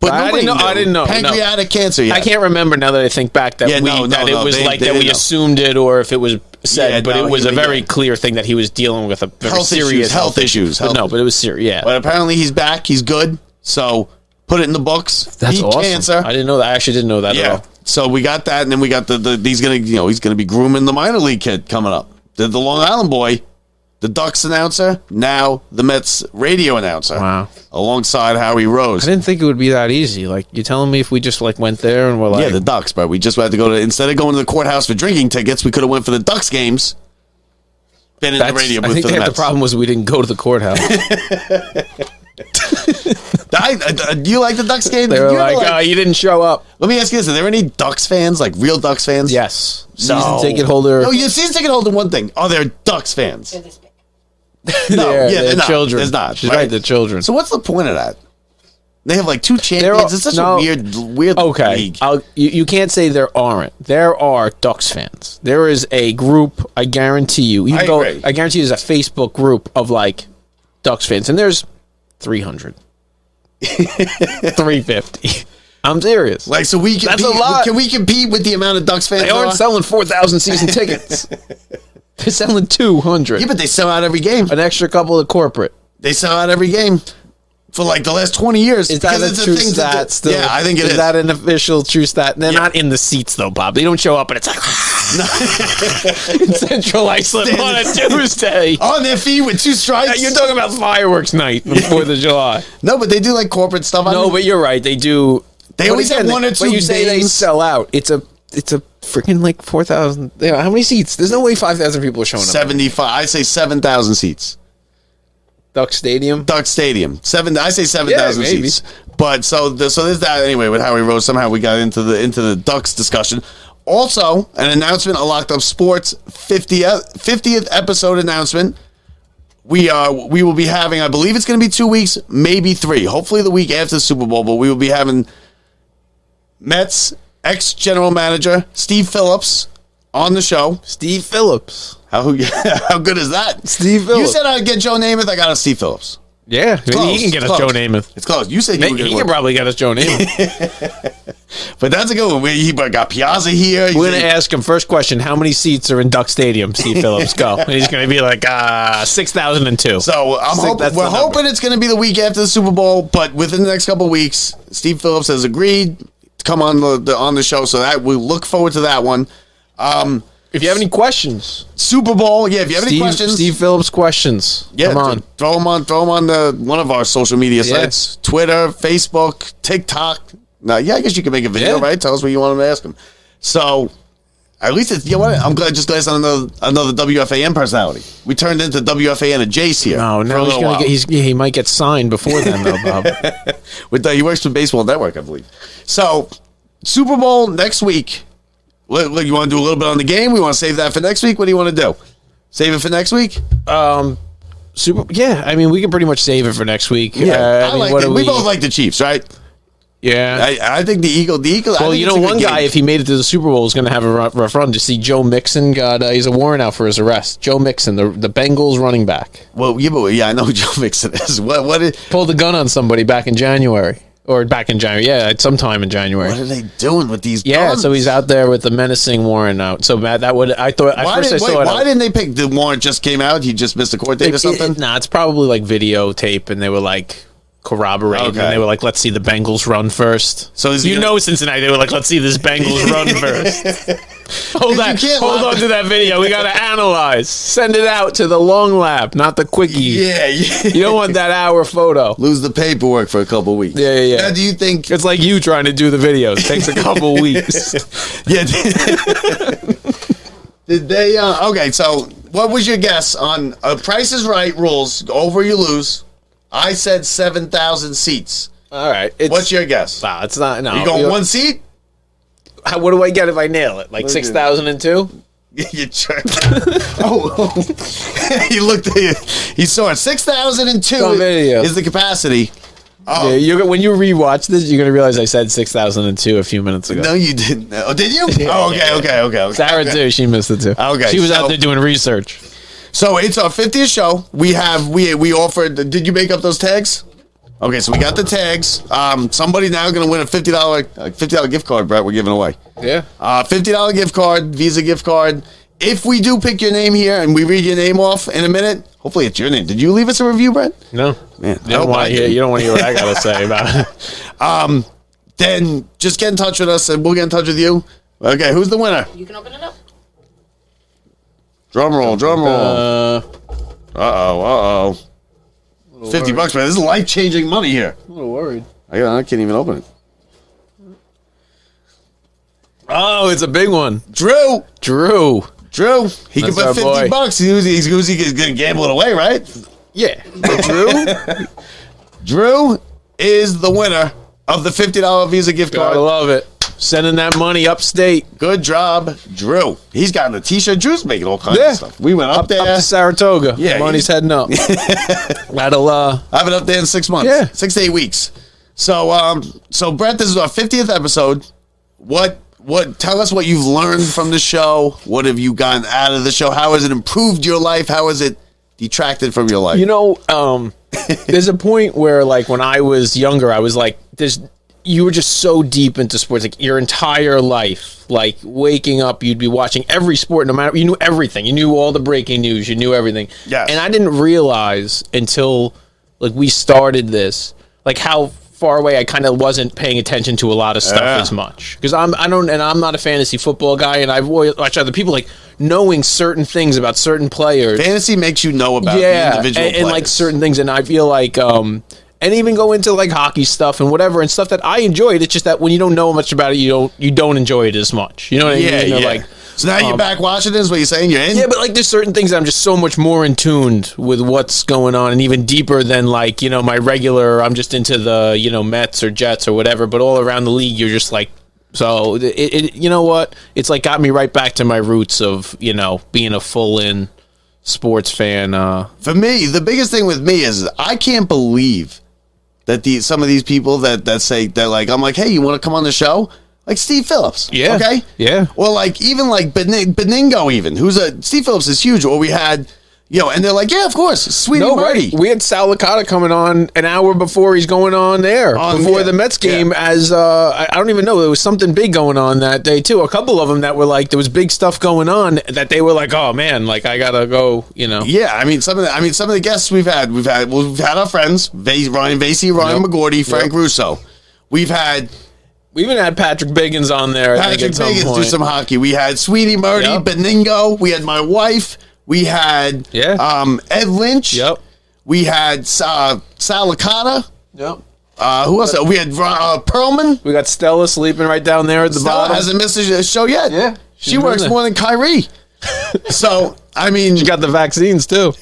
But I nobody didn't know. knew. I didn't know. Pancreatic cancer, yeah. I can't remember now that I think back that Yeah, it was they like that didn't we know. assumed it or if it was said, Yeah, but no, it was a he- very yeah. clear thing that he was dealing with a very Health serious issues, health issues. But no, but it was serious. Yeah, But apparently he's back. He's good. So put it in the books. that's Beat awesome. cancer. I didn't know that. I actually didn't know that at Yeah. all. So we got that, and then we got the he's gonna be grooming the minor league kid coming up. The Long Island boy, the Ducks announcer, now the Mets radio announcer. Wow. Alongside Howie I Rose. didn't think it would be that easy. Like you're telling me if we just like went there and we're like, Yeah, the Ducks, bro. We just had to go to instead of going to the courthouse for drinking tickets, we could have went for the Ducks games. Been in the radio booth I think for the the Mets. problem was we didn't go to the courthouse. Do you like the Ducks game? They were like, you didn't show up. Let me ask you this: are there any Ducks fans, like real Ducks fans? Yes, No. season ticket holder. No, you season ticket holder. One thing. Are there Ducks fans? They're this big. No, They're they're not. children. There's not. She's right. The children. So what's the point of that? They have like 2 champions. It's such a weird Okay, league. you can't say there aren't. There are Ducks fans. There is a group. I guarantee you. You I can agree. I guarantee you there's a Facebook group of like Ducks fans, and there's 300, 350. I'm serious. Like, so we That's a lot. Can we compete with the amount of Ducks fans? They there aren't are? selling 4,000 season tickets. They're selling 200. Yeah, but they sell out every game. An extra couple of corporate. They sell out every game for like the last 20 years. Is that because a it's true thing to stat do. still? Yeah, I think it is. Is that an official true stat? They're Yeah. not in the seats though, Bob. They don't show up and it's like in Central Iceland on a Tuesday. On their feet with 2 stripes. You're talking about fireworks night, the 4th of July. No, but they do like corporate stuff. No, but you're right. They do. They But always have 1 or 2 But you say they games. sell out. It's a freaking like 4,000. Yeah, how many seats? There's no way 5,000 people are showing up. 75. I say 7,000 seats. Duck Stadium. Duck Stadium. I say 7,000 Yeah, maybe. seats. But so there's that anyway with Howie Rose. Somehow we got into the Ducks discussion. Also, an announcement on Locked Up Sports 50th episode announcement. We will be having, I believe it's going to be 2 weeks, maybe 3. Hopefully the week after the Super Bowl, but we will be having Mets ex-general manager Steve Phillips on the show. Steve Phillips. How good is that? Steve You Phillips. said I'd get Joe Namath. I got a Steve Phillips. Yeah, Close, he can get us close. Joe Namath. It's close. You said you were He going can to probably get us Joe Namath. But that's a good one. He got Piazza here. We're going to ask him first question, how many seats are in Duck Stadium, Steve Phillips? Go. And he's going to be like, 6,002. So we're hoping it's going to be the week after the Super Bowl, but within the next couple of weeks, Steve Phillips has agreed to come on the show, so that we look forward to that one. If you have any questions, Super Bowl, yeah. If you have any questions, Steve Phillips questions. yeah, Come on. throw them on one of our social media Yeah. sites: Twitter, Facebook, TikTok. Now, yeah, I guess you can make a video, Yeah. right? Tell us what you want to ask him. So, at least it's, you know what? I'm glad it's on another WFAN personality. We turned into WFAN and Jace here. No, for a now he's little going while. to get. He might get signed before then, though, Bob. He works for Baseball Network, I believe. So, Super Bowl next week. Look, you want to do a little bit on the game? We want to save that for next week? What do you want to do? Save it for next week? Yeah, I mean, we can pretty much save it for next week. Yeah, I mean, like what it. do We both like the Chiefs, right? Yeah. I think the Eagles. Well, you know, one guy, if he made it to the Super Bowl, is going to have a rough run. Just see Joe Mixon he's a warrant out for his arrest. Joe Mixon, the Bengals running back, I know who Joe Mixon is. What pulled a gun on somebody back in January. Sometime in January. are they doing with these Yeah, guns? so he's out there with the menacing warrant out. So Matt, why didn't they pick the warrant just came out? He just missed a court date or something? Nah, it's probably like videotape, and they were like corroborating, Okay. and they were like, "Let's see the Bengals run first." So is he you gonna- know Cincinnati, they were like, "Let's see this Bengals run first." Hold on to that video. We gotta analyze. Send it out to the long lab, not the quickie. Yeah. You don't want that hour photo. Lose the paperwork for a couple weeks. Yeah. Now, do you think? It's like you trying to do the videos. It takes a couple weeks. Yeah. Did they? Okay. So, what was your guess on Price is Right rules? Over you lose. I said 7,000 seats. All right. What's your guess? Nah, it's not. No. You going one seat? What do I get if I nail it? Like 6,002? You jerk. He looked at you. He saw it. 6,002 on video. is the capacity. Oh. Yeah, when you rewatch this, you're gonna realize I said 6,002 a few minutes ago. No, you didn't. Oh, did you? Okay. Sarah too. She missed it too. Okay, she was so- out there doing research. So it's our 50th show. We offered. Did you make up those tags? Okay, so we got the tags. Somebody now going to win a $50 gift card, Brett. We're giving away. Yeah. $50 gift card, Visa gift card. If we do pick your name here and we read your name off in a minute, hopefully it's your name. Did you leave us a review, Brett? No. Man, You don't want to hear. You don't want to hear what I gotta say about it. Then just get in touch with us and we'll get in touch with you. Okay, who's the winner? You can open it up. Drum roll. Uh-oh. $50, man. This is life-changing money here. I'm a little worried. I can't even open it. Oh, it's a big one. Drew. He can That's put our boy. $50. He's going to gamble it away, right? Yeah. Drew is the winner of the $50 Visa gift Gotta card. love it. Sending that money upstate. Good job, Drew. He's gotten a T-shirt. Drew's making all kinds of stuff. We went up there. Up to Saratoga. Yeah, Money's heading up. That'll I have it up there in 6 months. Yeah. 6 to 8 weeks. So Brett, this is our 50th episode. What? Tell us what you've learned from the show. What have you gotten out of the show? How has it improved your life? How has it detracted from your life? You know, there's a point where, like, when I was younger, I was like, you were just so deep into sports, like your entire life, like waking up, you'd be watching every sport, no matter, you knew everything. You knew all the breaking news. You knew everything. Yes. And I didn't realize until, like, we started this, like, how far away I kind of wasn't paying attention to a lot of stuff as much, because I'm not a fantasy football guy, and I've watched other people, like, knowing certain things about certain players. Fantasy makes you know about the individual players. And like certain things, and I feel like and even go into like hockey stuff and whatever and stuff that I enjoyed. It's just that when you don't know much about it, you don't enjoy it as much. You know what I mean? Yeah. Like, so now you're back watching this. What you're saying? You're in? yeah, but like there's certain things that I'm just so much more in tuned with what's going on, and even deeper than like, you know, my regular. I'm just into the, you know, Mets or Jets or whatever. But all around the league, you're just like, so it you know what? It's like got me right back to my roots of, you know, being a full in sports fan. For me, the biggest thing with me is I can't believe that some of these people that say they're like, I'm like, hey, you want to come on the show? Like Steve Phillips. Yeah. Okay. Yeah. Or like even like Beningo, even Steve Phillips is huge. Or we had, you know, and they're like, yeah, of course, Sweetie Birdie. We had Sal Licata coming on an hour before he's going on there, before the Mets game. Yeah. As I don't even know, there was something big going on that day too. A couple of them that were like, there was big stuff going on that they were like, oh man, like I gotta go, you know. Yeah, I mean some of the guests we've had our friends Ryan Vasey, Ryan McGorty, Frank Russo. We even had Patrick Biggins on there. Patrick Biggins do some hockey. We had Sweetie Birdie, Beningo. We had my wife. We had Ed Lynch. Yep. We had Sal Licata. Yep. Who else? We had Perlman. We got Stella sleeping right down there at the Stella bottom. hasn't missed a show yet. Yeah. She works there. more than Kyrie. So, I mean... She got the vaccines, too.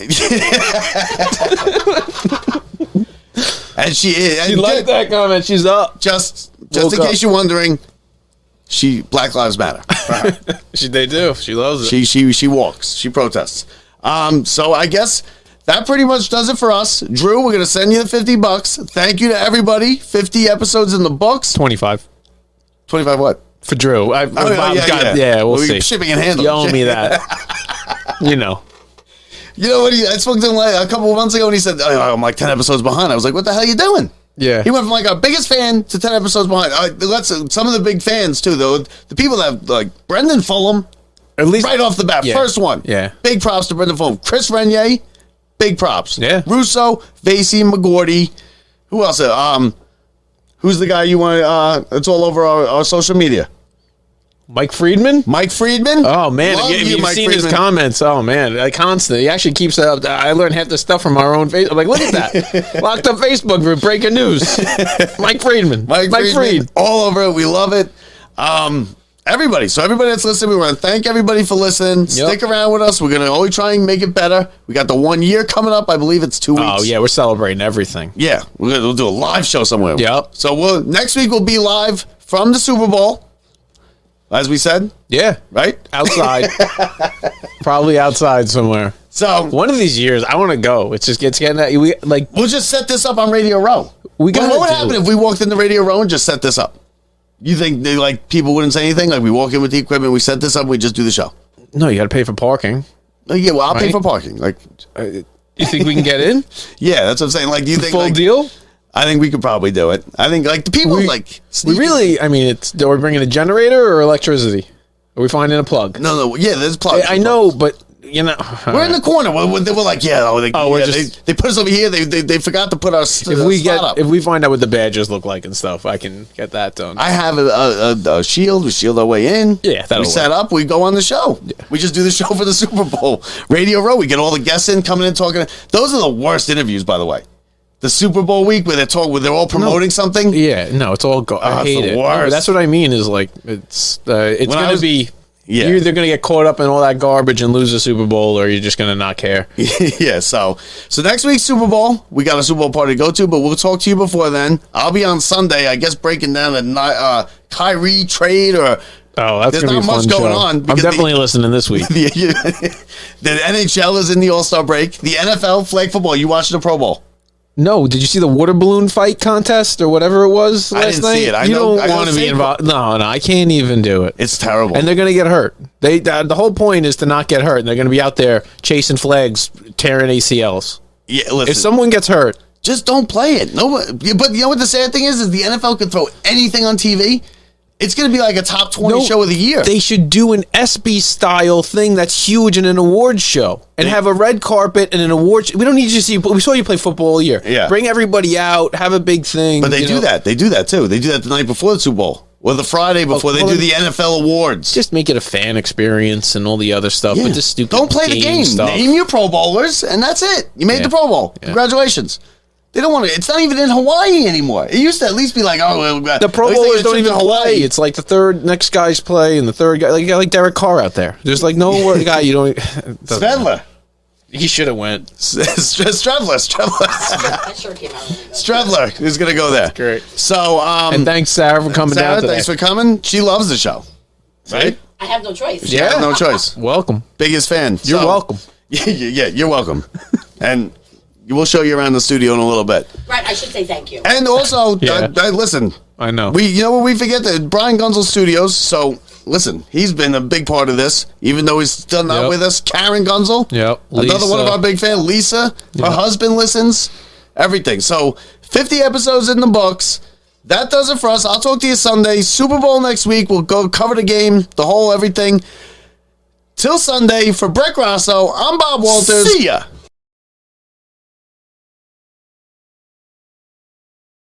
And she is. She liked that comment. She's up. Just in case you're wondering, Black Lives Matter. They do. She loves it. She walks. She protests. So I guess that pretty much does it for us. Drew, we're gonna send you the $50. Thank you to everybody. 50 episodes in the books. 25. 25 what? For Drew. We'll see. Shipping and handling. You owe me that. You know. You know what? I spoke to him like a couple of months ago, and he said, "Oh, I'm like 10 episodes behind." I was like, "What the hell are you doing?" Yeah. He went from like our biggest fan to 10 episodes behind. Some of the big fans too, though. The people that like Brendan Fulham, at least right off the bat, first one. Yeah. Big props to Brendan Fulham. Chris Renier, big props. Yeah. Russo, Vasey, McGorty. Who else? Who's the guy you want? It's all over our social media. Mike Friedman? Oh, man. If you've seen his comments, oh, man. Like, constant. He actually keeps that up. I learned half the stuff from our own Facebook. I'm like, look at that. Locked up Facebook group, breaking news. Mike Friedman. Mike Friedman. All over it. We love it. Everybody. So everybody that's listening, we want to thank everybody for listening. Yep. Stick around with us. We're going to always try and make it better. We got the 1 year coming up. I believe it's 2 weeks. Oh, yeah. We're celebrating everything. Yeah. We'll do a live show somewhere. Yep. So next week we'll be live from the Super Bowl. As we said? Yeah. Right? Outside. Probably outside somewhere. So one of these years, I want to go. It's getting that. We'll just set this up on Radio Row. What would happen if we walked into Radio Row and just set this up? You think people wouldn't say anything? Like we walk in with the equipment, we set this up, we just do the show? No, you got to pay for parking. Yeah, well, I'll pay for parking. Like, you think we can get in? Yeah, that's what I'm saying. Like, do you think full deal? I think we could probably do it. I think like the people we really. I mean, are we bringing a generator or electricity? Are we finding a plug? No. Yeah, there's plugs. I know, but you know, we're in the corner. They were like, they put us over here. They forgot to put our. If we find out what the badges look like and stuff, I can get that done. I have a shield. We shield our way in. Yeah, we set up. We go on the show. Yeah. We just do the show for the Super Bowl. Radio Row. We get all the guests in coming in talking. Those are the worst interviews, by the way. The Super Bowl week where they're all promoting something. Yeah, no, it's all. I hate it. No, that's what I mean. Is like it's going to be. Yeah. You're either going to get caught up in all that garbage and lose the Super Bowl, or you're just going to not care. Yeah. So next week's Super Bowl, we got a Super Bowl party to go to, but we'll talk to you before then. I'll be on Sunday, I guess, breaking down the Kyrie trade or. Oh, that's there's gonna not be a much fun going show. on. I'm definitely listening this week. The NHL is in the All-Star break. The NFL flag football. You watching the Pro Bowl? No, did you see the water balloon fight contest or whatever it was last didn't night? see it. I you know- don't I know want to be Saquon- involved. No, I can't even do it. It's terrible. And they're going to get hurt. The whole point is to not get hurt. And they're going to be out there chasing flags, tearing ACLs. yeah, listen, If someone gets hurt, just don't play it. No, but you know what the sad thing is the NFL can throw anything on TV. It's going to be like a top 20 show of the year. they should do an ESPY style thing that's huge in an awards show and have a red carpet and an awards. We don't need you to see. We saw you play football all year. Yeah. Bring everybody out. Have a big thing. But they you do know. that. They do that too. They do that the night before the Super Bowl or the Friday before. They well, do the NFL awards. Just make it a fan experience and all the other stuff. Yeah. But just stupid. Don't play the game. stuff. Name your Pro Bowlers, and that's it. You made Yeah. the Pro Bowl. Yeah. Congratulations. They don't want to. It's not even in Hawaii anymore. It used to at least be like, oh, well, The Pro at least they Bowlers get don't a trip even to play. It's like the third next guy's play and the third guy. Like you got like Derek Carr out there. There's like no guy you don't. Stedler. He should have went. Stredler. That sure came out really good. Stredler is going to go there. great. So, And thanks Sarah for coming Sarah, down today. thanks for coming. She loves the show. Right? I have no choice. She has no choice. Welcome. Biggest fan. You're So- welcome. Yeah, you're welcome. And we'll show you around the studio in a little bit. Right, I should say thank you. And also, Yeah. listen. I know. You know what we forget? That Brian Gunzel Studios. So listen, he's been a big part of this, even though he's still not Yep. with us. Karen Gunzel, Yep. another one of Lisa. our big fans. Lisa, her Yep. husband listens. Everything. So 50 episodes in the books. That does it for us. I'll talk to you Sunday. Super Bowl next week. We'll go cover the game, the whole everything. Till Sunday, for Brett Grasso, I'm Bob Walters. See ya.